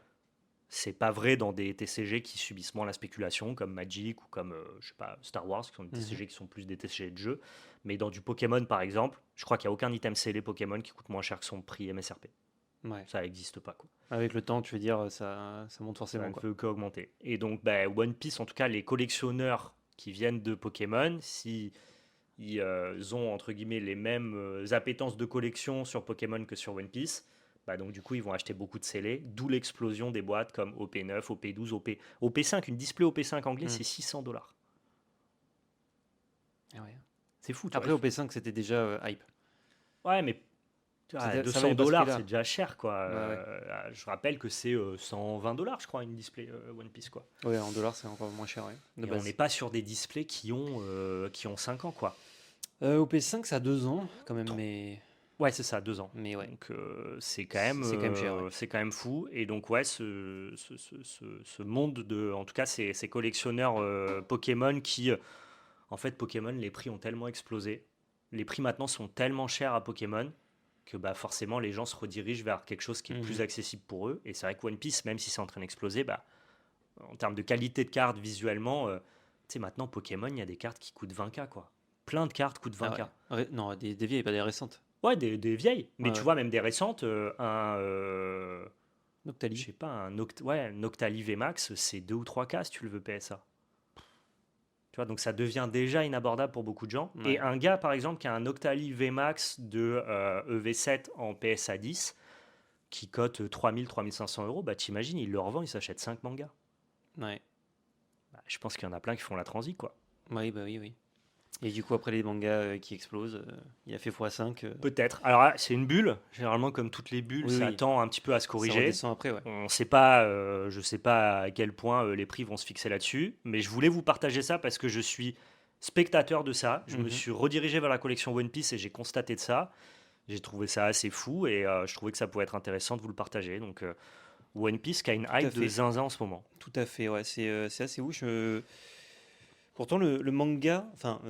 C'est pas vrai dans des TCG qui subissent moins la spéculation, comme Magic ou comme je sais pas, Star Wars, qui sont des Mhm. TCG qui sont plus des TCG de jeu. Mais dans du Pokémon, par exemple, je crois qu'il n'y a aucun item scellé Pokémon qui coûte moins cher que son prix MSRP. Ouais. Ça n'existe pas, quoi. Avec le temps, tu veux dire, ça monte Ça forcément, ne quoi. peut qu'augmenter. Et donc, bah, One Piece, en tout cas, les collectionneurs qui viennent de Pokémon, si ils ont entre guillemets les mêmes appétences de collection sur Pokémon que sur One Piece, bah donc du coup ils vont acheter beaucoup de scellés, d'où l'explosion des boîtes comme OP9, OP12, OP5. Une display OP5 anglais, Mm. c'est $600. Ah ouais. C'est fou, tu Après, vois. au P5, c'était déjà hype. Ouais, mais tu vois, Ça 200 valait pas ce dollars, prix-là. c'est déjà cher, quoi. Ouais. Je rappelle que c'est $120, je crois, une display One Piece, quoi. Ouais, en dollars, c'est encore moins cher, ouais, de Et on base. n'est pas sur des displays qui ont 5 ans, quoi. Au P5, ça a 2 ans, quand même, mais... Ouais, c'est ça, 2 ans. Mais ouais. Donc c'est quand même, C'est quand même cher, ouais. c'est quand même fou. Et donc ouais, ce monde de, en tout cas, ces collectionneurs Pokémon qui, en fait, Pokémon, les prix ont tellement explosé. Les prix maintenant sont tellement chers à Pokémon que bah forcément les gens se redirigent vers quelque chose qui est plus Mhm. accessible pour eux. Et c'est vrai que One Piece, même si c'est en train d'exploser, bah en termes de qualité de cartes visuellement, tu sais maintenant Pokémon, il y a des cartes qui coûtent 20K, quoi. Plein de cartes coûtent Ah 20K. ouais. Non, des vieilles, pas des récentes. Ouais, des vieilles, mais Ouais, tu ouais. vois, même des récentes, je Noctali. sais pas, un Octali VMAX, c'est 2 ou 3K si tu le veux PSA. Tu vois, donc ça devient déjà inabordable pour beaucoup de gens. Et Ouais. un gars, par exemple, qui a un Octali VMAX de EV7 en PSA 10, qui cote 3 500 €, bah t'imagines, il le revend, il s'achète 5 mangas. Ouais. Bah, je pense qu'il y en a plein qui font la transi, quoi. Oui, bah oui, oui. Et du coup, après les mangas qui explosent, il a fait x5. Peut-être. Alors là, c'est une bulle. Généralement, comme toutes les bulles, Oui, ça oui. tend un petit peu à se Ça corriger. redescend après, ouais. On sait pas, je sais pas à quel point les prix vont se fixer là-dessus, mais je voulais vous partager ça parce que je suis spectateur de ça. Je me Mhm. suis redirigé vers la collection One Piece et j'ai constaté de ça. J'ai trouvé ça assez fou et je trouvais que ça pouvait être intéressant de vous le partager. Donc One Piece qui a une Tout à hype de fait. zinzin en ce moment. Tout à fait, ouais. C'est assez ouf. Pourtant, le manga, enfin,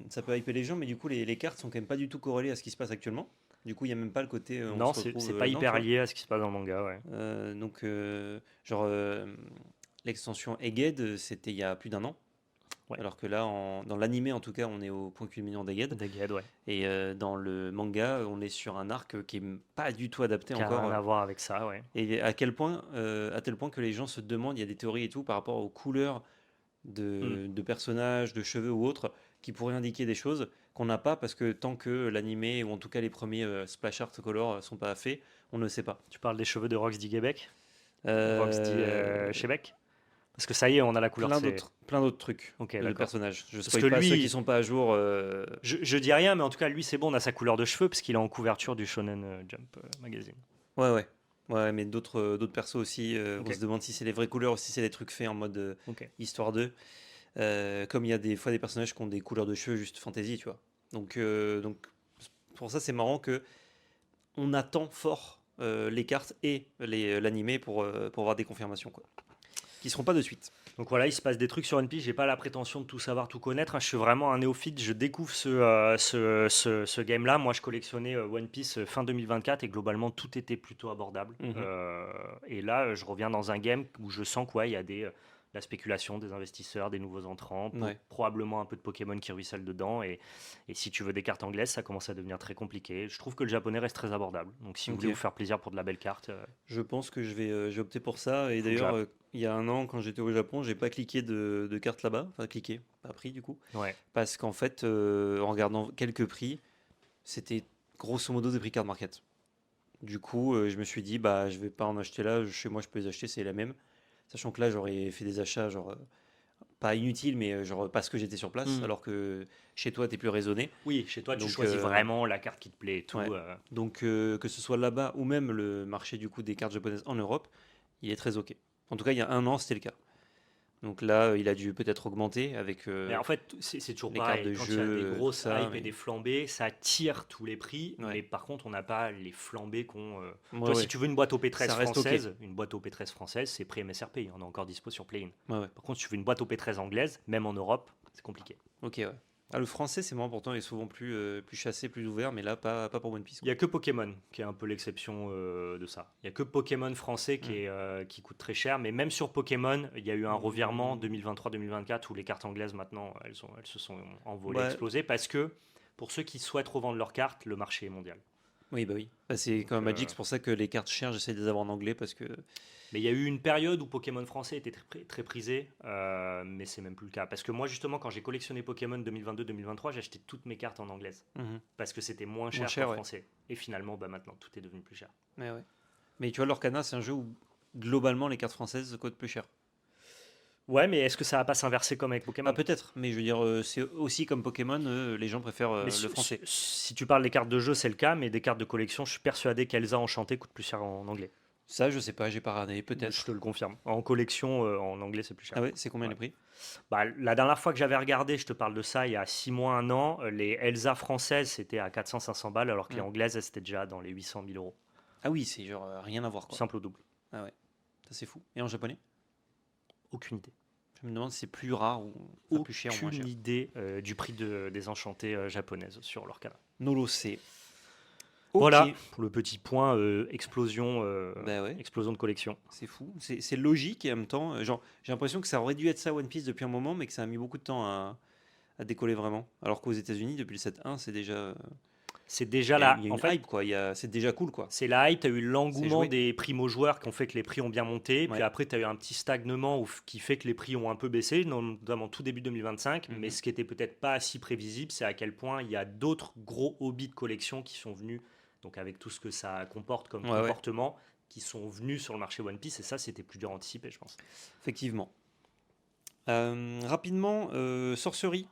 ça peut hyper les gens, mais du coup, les cartes sont quand même pas du tout corrélées à ce qui se passe actuellement. Du coup, il n'y a même pas le côté on Non, se retrouve c'est pas là-dedans, tu hyper vois. lié à ce qui se passe dans le manga, ouais. Donc, genre, l'extension Egghead, c'était il y a plus d'1 an. Ouais. Alors que là, dans l'animé, en tout cas, on est au point culminant d'Egghead. Dead, ouais. Et dans le manga, on est sur un arc qui est pas du tout adapté Qui a encore. rien à voir avec ça, ouais. Et à tel point que les gens se demandent, il y a des théories et tout par rapport aux couleurs de personnages, de cheveux ou autres, qui pourraient indiquer des choses qu'on n'a pas parce que tant que l'animé ou en tout cas les premiers splash art color sont pas faits, on ne sait pas. Tu parles des cheveux de Roxy Québec, Roxy Euh, Chebec. Parce que ça y est, on a la couleur. plein d'autres trucs Ok, de d'accord. personnages. Je Parce spoil que pas lui, ceux qui sont pas à jour. je dis rien, mais en tout cas, lui, c'est bon, on a sa couleur de cheveux, parce qu'il est en couverture du Shonen Jump magazine. Ouais. Ouais, mais d'autres persos aussi. Ok. On se demande si c'est les vraies couleurs ou si c'est des trucs faits en mode Ok. histoire d'eux. Comme il y a des fois des personnages qui ont des couleurs de cheveux juste fantasy, tu vois. Donc pour ça, c'est marrant que on attend fort les cartes et l'animé pour avoir des confirmations, quoi. Qui seront pas de suite. Donc voilà, il se passe des trucs sur One Piece. J'ai pas la prétention de tout savoir, tout connaître, hein. Je suis vraiment un néophyte. Je découvre ce game-là. Moi, je collectionnais One Piece fin 2024 et globalement, tout était plutôt abordable. Mhm. Et là, je reviens dans un game où je sens qu'il y a la spéculation, des investisseurs, des nouveaux entrants, Ouais. probablement un peu de Pokémon qui ruisselle dedans. Et si tu veux des cartes anglaises, ça commence à devenir très compliqué. Je trouve que le japonais reste très abordable. Donc si vous Ok. voulez vous faire plaisir pour de la belle carte, Je pense que je vais opter pour ça. Et Full d'ailleurs, Jap. il y a 1 an, quand j'étais au Japon, j'ai pas cliqué de carte là-bas. Enfin, cliqué, pas pris du coup. ouais. Parce qu'en fait, en regardant quelques prix, c'était grosso modo des prix card market. Du coup, je me suis dit, bah, je vais pas en acheter là. Chez moi, je peux les acheter, c'est la même. Sachant que là, j'aurais fait des achats, genre, pas inutiles, mais genre, parce que j'étais sur place, Hmm. alors que chez toi, t'es plus raisonné. Oui, chez toi, tu Donc, choisis vraiment la carte qui te plaît et ouais. tout. Donc, que ce soit là-bas ou même le marché du coup des cartes japonaises en Europe, il est très OK. En tout cas, il y a 1 an, c'était le cas. Donc là, il a dû peut-être augmenter avec Mais en fait, c'est toujours les cartes pareil. de Quand il y a des jeu, tout grosses ça. hypes et Mais des flambées, ça tire tous les prix. ouais, Mais par contre, on n'a pas les flambées qu'on. Tu ouais, vois, si ouais, tu veux une boîte OP13 ça reste OK. française, une boîte OP13 française, c'est prix MSRP. Il y en a encore dispo sur Play-in. Ouais, ouais. Par contre, si tu veux une boîte OP13 anglaise, même en Europe, c'est compliqué. OK, ouais. Ah, le français, c'est moins important, il est souvent plus chassé, plus ouvert, mais là, pas pour One Piece, Il n'y quoi. a que Pokémon qui est un peu l'exception de ça. Il n'y a que Pokémon français Hmm. qui coûte très cher. Mais même sur Pokémon, il y a eu un revirement 2023-2024 où les cartes anglaises, maintenant, elles se sont envolées, Bah, explosées. Parce que pour ceux qui souhaitent revendre leurs cartes, le marché est mondial. oui, bah oui. Bah, c'est Donc, comme Magic, c'est pour ça que les cartes chères, j'essaie de les avoir en anglais parce que. mais il y a eu une période où Pokémon français était très prisé, mais c'est même plus le cas. Parce que moi, justement, quand j'ai collectionné Pokémon 2022-2023, j'ai acheté toutes mes cartes en anglaise. Mhm. Parce que c'était moins Moins cher qu'en cher, ouais. français. Et finalement, bah, maintenant, tout est devenu plus cher. Ouais, ouais. Mais tu vois, l'Orcana, c'est un jeu où globalement les cartes françaises coûtent plus cher. Ouais, mais est-ce que ça va pas s'inverser comme avec Ah, Pokémon? peut-être, mais je veux dire, c'est aussi comme Pokémon, les gens préfèrent Mais le français. si tu parles des cartes de jeu, c'est le cas, mais des cartes de collection, je suis persuadé qu'Elsa Enchantée coûte plus cher en anglais. Ça, je sais pas, j'ai pas regardé, Je te peut-être. le confirme. En collection, en anglais, c'est plus cher. Ah ouais, c'est combien Ouais. les prix? Bah, la dernière fois que j'avais regardé, je te parle de ça il y a 6 mois, 1 an, les Elsa françaises, c'était à 400-500 balles, alors que les Hmm. anglaises, elles, c'était déjà dans les 800 000 euros. Ah oui, c'est genre rien à voir, quoi. Simple au double. Ah ouais, ça c'est fou. Et en japonais? Aucune idée. Je me demande si c'est plus rare ou enfin, plus cher ou moins Aucune cher. idée du prix des enchantées japonaises sur leur canal. Nolo c'est. Voilà Ok. pour le petit point Bah ouais, explosion de collection. c'est fou. C'est logique et en même temps, genre, j'ai l'impression que ça aurait dû être ça One Piece depuis un moment, mais que ça a mis beaucoup de temps à décoller vraiment. Alors qu'aux États-Unis, depuis le 7-1, c'est déjà. C'est déjà Il là. y a En une fait, hype, quoi. C'est déjà cool, quoi. c'est la hype, tu as eu C'est l'engouement joué. des primo-joueurs qui ont fait que les prix ont bien monté, puis Ouais. après tu as eu un petit stagnement qui fait que les prix ont un peu baissé, notamment tout début 2025, mais Mhm. ce qui était peut-être pas si prévisible, c'est à quel point il y a d'autres gros hobbies de collection qui sont venus, donc avec tout ce que ça comporte comme Ouais, ouais, comportement, qui sont venus sur le marché One Piece, et ça c'était plus dur à anticiper, je pense. effectivement. Rapidement, sorcerie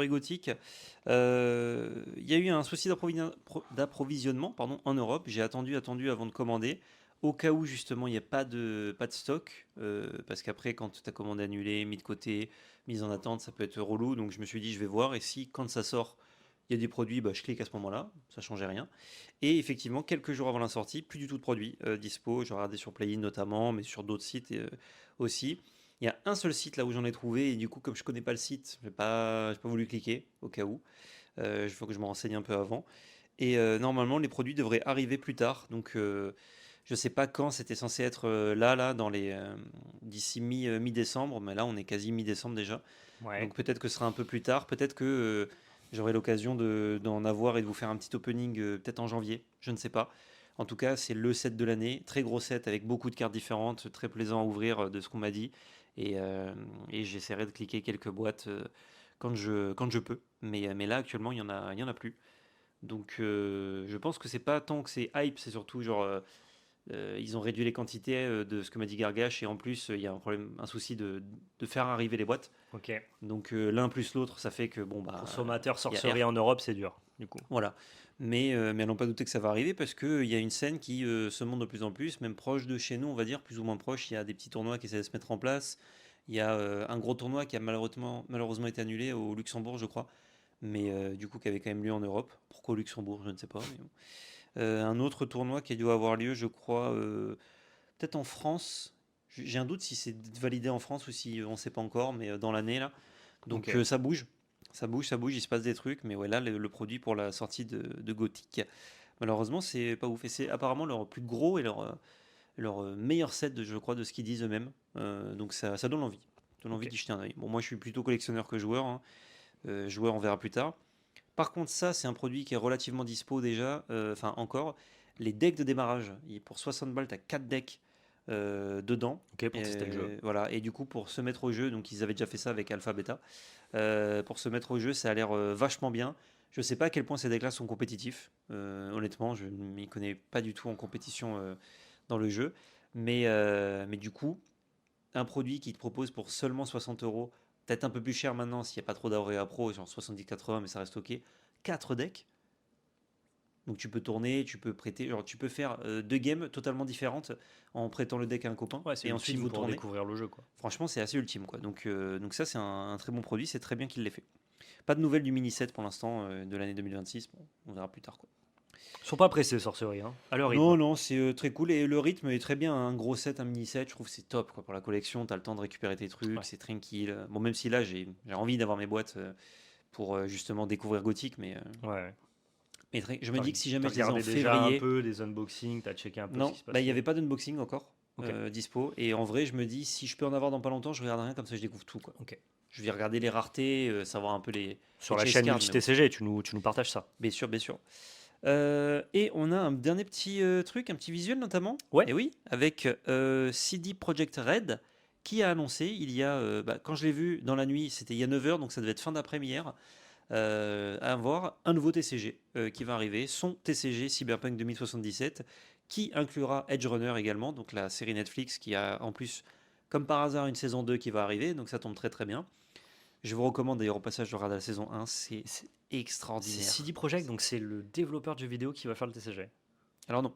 gothique. Il y a eu un souci d'approvisionnement pardon, en Europe. J'ai attendu avant de commander. Au cas où justement il n'y a pas de stock, parce qu'après quand tu as commandé annulé, mis de côté, mise en attente, ça peut être relou. Donc je me suis dit je vais voir et si quand ça sort il y a des produits, bah, je clique à ce moment-là, ça changeait rien. Et effectivement quelques jours avant la sortie, plus du tout de produits dispo. J'ai regardé sur Play-in notamment, mais sur d'autres sites aussi. Il y a un seul site là où j'en ai trouvé et du coup comme je connais pas le site, j'ai pas voulu cliquer au cas où. Il faut que je me renseigne un peu avant. Et normalement les produits devraient arriver plus tard. Donc je sais pas quand c'était censé être là dans les d'ici mi-décembre, mais là on est quasi mi-décembre déjà. Ouais. Donc peut-être que ce sera un peu plus tard. Peut-être que j'aurai l'occasion d'en avoir et de vous faire un petit opening peut-être en janvier. Je ne sais pas. En tout cas, c'est le set de l'année, très gros set avec beaucoup de cartes différentes, très plaisant à ouvrir de ce qu'on m'a dit. Et j'essaierai de cliquer quelques boîtes quand je peux. Mais là, actuellement, il y en a plus. Donc, je pense que c'est pas tant que c'est hype, c'est surtout genre. Ils ont réduit les quantités de ce que m'a dit Gargash, et en plus, il y a un souci de faire arriver les boîtes. Ok. Donc, l'un plus l'autre, ça fait que, bon, bah. Consommateur Il y a sorcerie en Europe, c'est dur, du coup. voilà. Mais à n'en pas douter que ça va arriver parce qu'il y a une scène qui se monte de plus en plus, même proche de chez nous, on va dire, plus ou moins proche. Il y a des petits tournois qui essaient de se mettre en place. Il y a un gros tournoi qui a malheureusement été annulé au Luxembourg, je crois, mais du coup qui avait quand même lieu en Europe. Pourquoi au Luxembourg, je ne sais pas. Mais bon. Un autre tournoi qui doit avoir lieu, je crois, peut-être en France. J'ai un doute si c'est validé en France ou si on ne sait pas encore, mais dans l'année là. Donc Ok. ça bouge. Ça bouge, il se passe des trucs, mais ouais, là, le produit pour la sortie de Gothic, malheureusement, c'est pas ouf. Et c'est apparemment leur plus gros et leur meilleur set, je crois, de ce qu'ils disent eux-mêmes. Donc ça donne envie. Ça donne envie Ok. d'y jeter un œil. Bon, moi, je suis plutôt collectionneur que joueur, hein. Joueur, on verra plus tard. Par contre, ça, c'est un produit qui est relativement dispo déjà. Enfin, encore. Les decks de démarrage. Pour 60 balles, tu as 4 decks dedans. Ok, pour tester le jeu. Voilà. Et du coup, pour se mettre au jeu, donc ils avaient déjà fait ça avec Alpha Beta. Pour se mettre au jeu, ça a l'air vachement bien. Je sais pas à quel point ces decks-là sont compétitifs. Honnêtement, je ne m'y connais pas du tout en compétition dans le jeu. Mais du coup, un produit qui te propose pour seulement 60 euros, peut-être un peu plus cher maintenant s'il n'y a pas trop d'Aurea Pro, genre 70-80, mais ça reste ok. 4 decks. Donc tu peux tourner, tu peux prêter, genre tu peux faire 2 games totalement différentes en prêtant le deck à un copain Ouais, c'est et ensuite ultime vous pour tournez. découvrir le jeu, quoi. Franchement, c'est assez ultime quoi. Donc ça, c'est un très bon produit, c'est très bien qu'il l'ait fait. Pas de nouvelles du mini set pour l'instant de l'année 2026, bon, on verra plus tard quoi. Ils sont pas pressés, Sorcery, hein, à leur rythme. Non, non, c'est très cool et le rythme est très bien. Un gros set, un mini set, je trouve que c'est top quoi pour la collection. T'as le temps de récupérer tes trucs, Ouais. c'est tranquille. Bon, même si là j'ai envie d'avoir mes boîtes pour justement découvrir Gothic, Ouais. je me dis que si jamais T'as je les ai en regardé déjà un février, peu des unboxings, t'as checké un peu ce non, qui se bah il n'y passait. avait pas d'unboxing encore Ok. dispo. Et en vrai, je me dis si je peux en avoir dans pas longtemps, je regarde rien comme ça, je découvre tout quoi. Ok. Je vais regarder les raretés, savoir un peu Sur les la chase chaîne cards, Multi mais bon, TCG, tu nous partages ça. bien sûr, bien sûr. Et on a un dernier petit truc, un petit visuel notamment. Ouais. Et oui, avec CD Projekt Red qui a annoncé il y a, quand je l'ai vu dans la nuit, c'était il y a 9 heures, donc ça devait être fin d'après-midi hier, à avoir un nouveau TCG qui va arriver, son TCG Cyberpunk 2077, qui inclura Edge Runner également, donc la série Netflix qui a en plus, comme par hasard, une saison 2 qui va arriver, donc ça tombe très très bien. Je vous recommande d'ailleurs au passage de regarder la saison 1, c'est C'est extraordinaire. CD Projekt, donc c'est le développeur de jeux vidéo qui va faire le TCG. Alors non,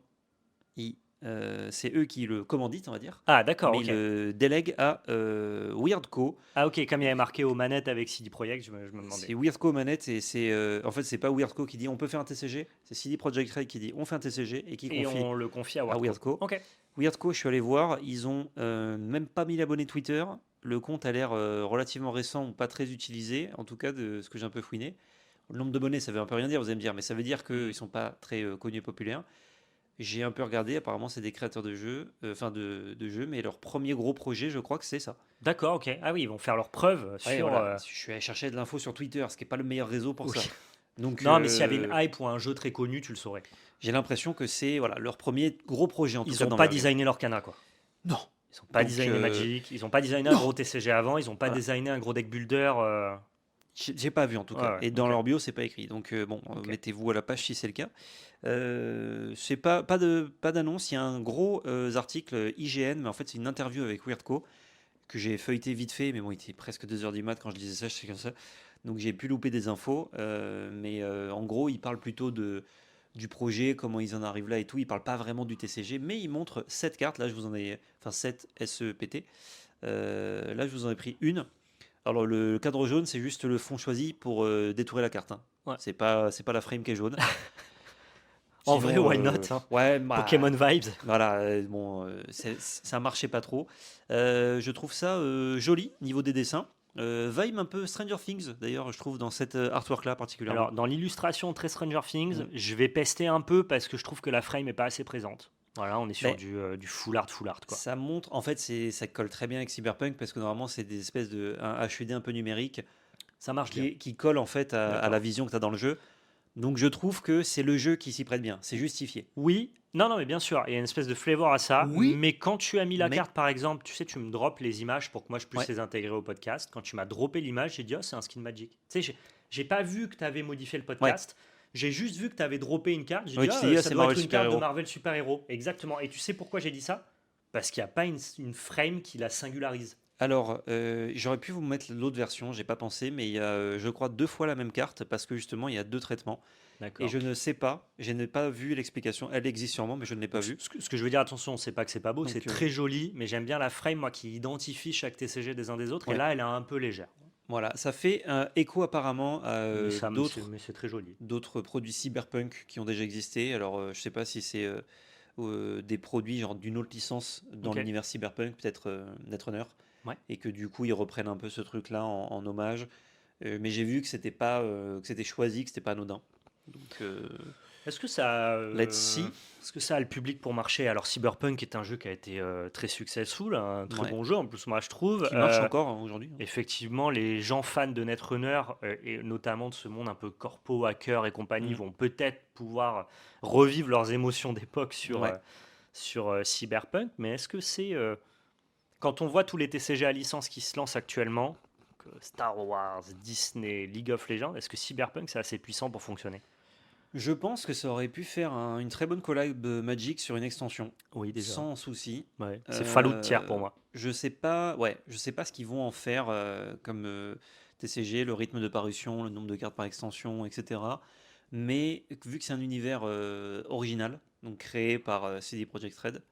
c'est eux qui le commanditent, on va dire, Ah, d'accord, mais ok. ils le délèguent à Weirdco. Ah, ok, comme il y avait marqué aux manettes avec CD Projekt, je me demandais. C'est Weirdco manette et c'est en fait c'est pas Weirdco qui dit on peut faire un TCG, c'est CD Projekt Red qui dit on fait un TCG et qui Et confie on le confie à à Wardco. Weirdco. Ok. Weirdco, je suis allé voir, ils ont même pas 1000 abonnés Twitter. Le compte a l'air relativement récent ou pas très utilisé, en tout cas de ce que j'ai un peu fouiné. Le nombre d'abonnés, ça veut un peu rien dire, vous allez me dire, mais ça veut dire qu'ils sont pas très connus et populaires. J'ai un peu regardé, apparemment c'est des créateurs de jeux, de jeux, mais leur premier gros projet, je crois que c'est ça. D'accord, ok. Ah oui, ils vont faire leurs preuves Ouais, sur. voilà, je suis allé chercher de l'info sur Twitter, ce qui n'est pas le meilleur réseau pour Oui. ça. Donc Non, mais s'il y avait une hype ou un jeu très connu, tu le saurais. j'ai l'impression que c'est voilà, leur premier gros projet en tout Ils cas n'ont dans pas leur game. designé leur cana, quoi. Non. Ils n'ont pas Donc, designé Magic, ils n'ont pas designé un non. gros TCG avant, ils n'ont pas Voilà. designé un gros deck builder. J'ai pas vu en tout cas. Ouais, Et dans ok. leur bio, c'est pas écrit. Donc bon, Ok. mettez-vous à la page si c'est le cas. C'est pas d'annonce. Il y a un gros article IGN, mais en fait c'est une interview avec Weirdco que j'ai feuilleté vite fait, mais bon, il était presque 2 heures du mat quand je disais ça, je sais comme ça. Donc j'ai pu louper des infos, mais en gros, il parle plutôt du projet, comment ils en arrivent là et tout. Il parle pas vraiment du TCG, mais il montre 7 cartes. Là, je vous en ai, enfin 7 SEPT. Là, je vous en ai pris une. Alors le cadre jaune, c'est juste le fond choisi pour détourer la carte. Hein. Ouais. C'est pas la frame qui est jaune. En Sinon, vrai, why not, hein. Ouais, Pokémon vibes. voilà, bon, ça marchait pas trop. Je trouve ça joli niveau des dessins. Vibe un peu Stranger Things, d'ailleurs, je trouve, dans cette artwork-là particulièrement. Alors, dans l'illustration très Stranger Things, Mm. je vais pester un peu parce que je trouve que la frame est pas assez présente. Voilà, on est sur Mais- du full art, quoi. Ça montre, en fait, ça colle très bien avec Cyberpunk parce que normalement, c'est des espèces de un HUD un peu numérique Ça marche bien. qui colle en fait à D'accord. la vision que tu as dans le jeu. Donc je trouve que c'est le jeu qui s'y prête bien, c'est justifié. Oui, non, mais bien sûr, il y a une espèce de flavor à ça. Oui. Mais quand tu as mis la Mais- carte, par exemple, tu sais, tu me drops les images pour que moi je puisse Ouais. les intégrer au podcast. Quand tu m'as droppé l'image, j'ai dit, oh, c'est un skin Magic. Tu sais, j'ai pas vu que tu avais modifié le podcast. J'ai juste vu que tu avais droppé une carte. J'ai Oui, dit, tu t'es dit, ça c'est doit Marvel être une carte de Super-Héros. Marvel Super Héros. Exactement. Et tu sais pourquoi j'ai dit ça? Parce qu'il n'y a pas une frame qui la singularise. Alors, j'aurais pu vous mettre l'autre version, j'ai pas pensé, mais il y a, je crois, 2 fois la même carte parce que justement, il y a 2 traitements. D'accord. Et je ne sais pas, je n'ai pas vu l'explication. Elle existe sûrement, mais je ne l'ai pas vue. Ce que je veux dire, attention, c'est pas que c'est pas beau, Donc, c'est très joli, mais j'aime bien la frame, moi, qui identifie chaque TCG des uns des autres. Et Ouais. là, elle est un peu légère. Voilà, ça fait un écho apparemment à Mais c'est très joli. d'autres produits cyberpunk qui ont déjà existé. Alors, je sais pas si c'est des produits genre d'une autre licence dans Ok. l'univers cyberpunk, peut-être Netrunner, Ouais. et que du coup ils reprennent un peu ce truc-là en hommage. Mais j'ai vu que c'était pas que c'était choisi, que c'était pas anodin. Donc, Est-ce que ça, let's see. est-ce que ça a le public pour marcher? Alors Cyberpunk est un jeu qui a été très successful, un très Ouais. bon jeu en plus moi je trouve. Qui marche encore hein, aujourd'hui. Effectivement, les gens fans de Netrunner et notamment de ce monde un peu corpo, hacker et compagnie Mm. vont peut-être pouvoir revivre leurs émotions d'époque sur, Ouais. Cyberpunk. Mais est-ce que c'est quand on voit tous les TCG à licence qui se lancent actuellement, Star Wars, Disney, League of Legends, est-ce que Cyberpunk c'est assez puissant pour fonctionner? Je pense que ça aurait pu faire une très bonne collab Magic sur une extension, Oui, déjà. sans souci. Ouais. C'est Fallout tiers pour moi. Je sais pas, je sais pas ce qu'ils vont en faire comme TCG, le rythme de parution, le nombre de cartes par extension, etc. Mais vu que c'est un univers original, donc créé par CD Projekt Red,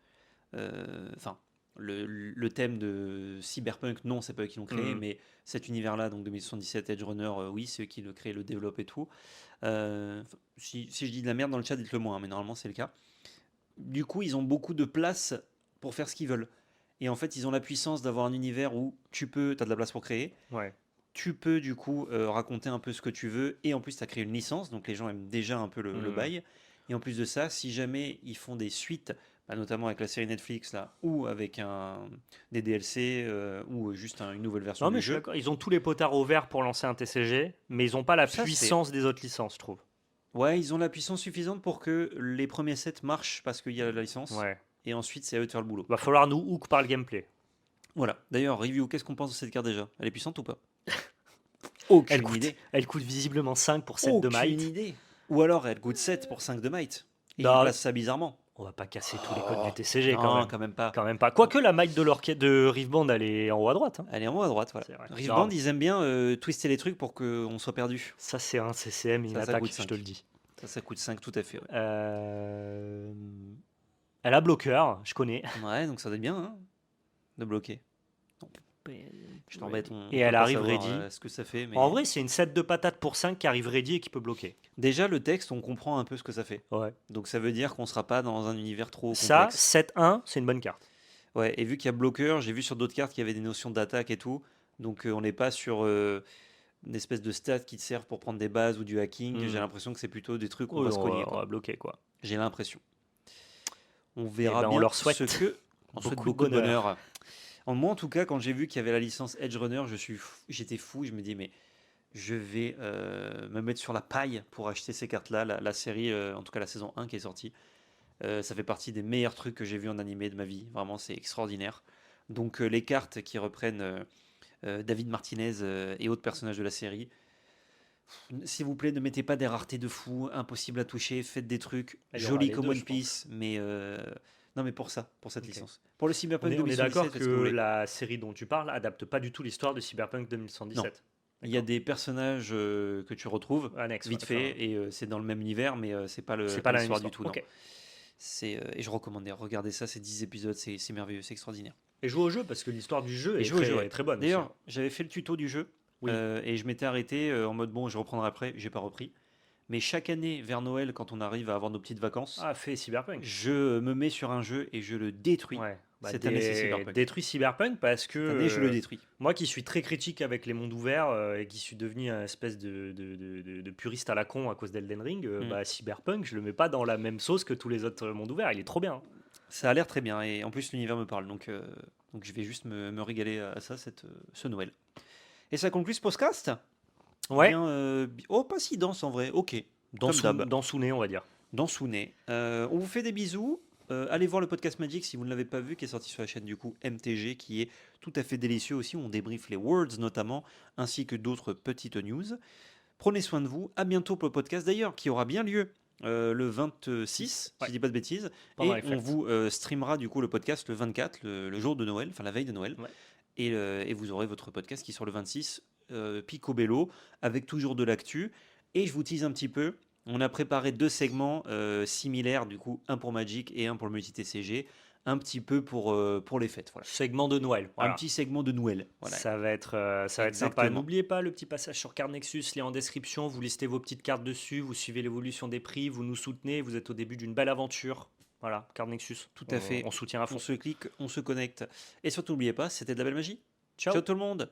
enfin le thème de Cyberpunk, non, c'est pas eux qui l'ont créé, Mhm. mais cet univers-là, donc 2077 Edge Runner, oui, c'est eux qui le créent, le développent et tout. Si je dis de la merde dans le chat, dites-le moi, hein, mais normalement c'est le cas. Du coup, ils ont beaucoup de place pour faire ce qu'ils veulent. Et en fait, ils ont la puissance d'avoir un univers où tu as de la place pour créer. Ouais. Tu peux du coup raconter un peu ce que tu veux. Et en plus, tu as créé une licence. Donc les gens aiment déjà un peu le Mhm. bail. Et en plus de ça, si jamais ils font des suites, notamment avec la série Netflix là, ou avec des DLC ou juste une nouvelle version Non, du mais je suis jeu, d'accord. Ils ont tous les potards au vert pour lancer un TCG, mais ils n'ont pas la ça se fait. puissance des autres licences, je trouve. Ouais, ils ont la puissance suffisante pour que les premiers sets marchent parce qu'il y a la licence. Ouais. Et ensuite, c'est à eux de faire le boulot. Va falloir nous hook par le gameplay. Voilà. D'ailleurs, review, qu'est-ce qu'on pense de cette carte déjà? Elle est puissante ou pas? Elle Aucune coûte, idée. elle coûte visiblement 5 pour 7 de Aucune might. idée. Ou alors elle coûte 7 pour 5 de might. Et il Non, place ça bizarrement. on va pas casser tous les codes du Oh, TCG quand non, même. quand même pas. Quand même pas. Quoique la might de Riftband, elle est en haut à droite. Hein. Elle est en haut à droite, voilà. C'est vrai. Riftband, Non, ils aiment bien twister les trucs pour qu'on soit perdu. ça, c'est un CCM et une Ça attaque, coûte je 5. te le dis. Ça coûte 5 tout à fait. Ouais, Elle a bloqueur, je connais. ouais, donc ça doit être bien hein, de bloquer. Je t'embête, on Et peut elle pas arrive savoir, ready. ce que ça fait. Mais En vrai, c'est une set de patates pour 5 qui arrive ready et qui peut bloquer. déjà, le texte, on comprend un peu ce que ça fait. Ouais. Donc ça veut dire qu'on sera pas dans un univers trop Ça, complexe. 7-1, c'est une bonne carte. Ouais, et vu qu'il y a bloqueur, j'ai vu sur d'autres cartes qu'il y avait des notions d'attaque et tout. Donc on n'est pas sur une espèce de stats qui te servent pour prendre des bases ou du hacking. Hmm. J'ai l'impression que c'est plutôt des trucs où on Oui, va se cogner. on Quoi. va bloquer, quoi. J'ai l'impression. On verra ben, on bien leur souhaite ce que. On souhaite beaucoup de bonheur. Moi, en tout cas, quand j'ai vu qu'il y avait la licence Edge Runner, j'étais fou. Je me dis, mais je vais me mettre sur la paille pour acheter ces cartes-là. La série, en tout cas la saison 1 qui est sortie. Ça fait partie des meilleurs trucs que j'ai vus en animé de ma vie. Vraiment, c'est extraordinaire. Donc, les cartes qui reprennent David Martinez et autres personnages de la série. S'il vous plaît, ne mettez pas des raretés de fou, impossible à toucher. Faites des trucs Il y aura jolis les comme deux, One je pense. Piece, mais non, mais pour ça, pour cette Ok. licence. Pour le Cyberpunk On est 2077, d'accord est-ce que que vous voulez la série dont tu parles adapte pas du tout l'histoire de Cyberpunk 2117. Il y a des personnages que tu retrouves Annexe, vite ouais, fait enfin, et c'est dans le même univers, mais c'est pas c'est pas la même l'histoire histoire. du tout. Non. Ok. Et je recommande, regardez ça, c'est 10 épisodes, c'est merveilleux, c'est extraordinaire. Et jouer au jeu parce que l'histoire du jeu Et est jouer au jeu, ouais. est très bonne. D'ailleurs, aussi. j'avais fait le tuto du jeu Oui. et je m'étais arrêté en mode bon, je reprendrai après, j'ai pas repris. Mais chaque année, vers Noël, quand on arrive à avoir nos petites vacances, Ah, fait Cyberpunk. je me mets sur un jeu et je le détruis. Ouais. Bah, Cette année, c'est Cyberpunk. Détruit Cyberpunk parce que Cette année, je le détruis. moi qui suis très critique avec les mondes ouverts et qui suis devenu un espèce de puriste à la con à cause d'Elden Ring, bah, Cyberpunk, je le mets pas dans la même sauce que tous les autres mondes ouverts. Il est trop bien. Ça a l'air très bien et en plus, l'univers me parle. Donc je vais juste me régaler à ça ce Noël. Et ça conclut ce podcast. Ouais. Bien, oh, pas si dense en vrai. Ok. Comme d'hab. Dans Souné, on va dire. Dans Souné. On vous fait des bisous. Allez voir le podcast Magic si vous ne l'avez pas vu, qui est sorti sur la chaîne du coup MTG, qui est tout à fait délicieux aussi. On débriefe les Worlds notamment, ainsi que d'autres petites news. Prenez soin de vous. À bientôt pour le podcast d'ailleurs, qui aura bien lieu le 26, si je dis pas de bêtises. Pendant Et les on fêtes. vous streamera du coup le podcast le 24, le jour de Noël, enfin la veille de Noël. Ouais. Et vous aurez votre podcast qui sort le 26, Picobello, avec toujours de l'actu. Et je vous tease un petit peu. On a préparé 2 segments similaires, du coup, un pour Magic et un pour le multi-TCG, un petit peu pour les fêtes. Voilà. Segment de Noël. Voilà. Un petit segment de Noël. Voilà. Ça va être sympa. Exactement. N'oubliez pas le petit passage sur Card Nexus, lien en description. Vous listez vos petites cartes dessus, vous suivez l'évolution des prix, vous nous soutenez. Vous êtes au début d'une belle aventure. Voilà, Card Nexus. Tout à fait. On soutient à fond. On se clique, on se connecte. Et surtout, n'oubliez pas, c'était de la belle magie. Ciao. Ciao tout le monde.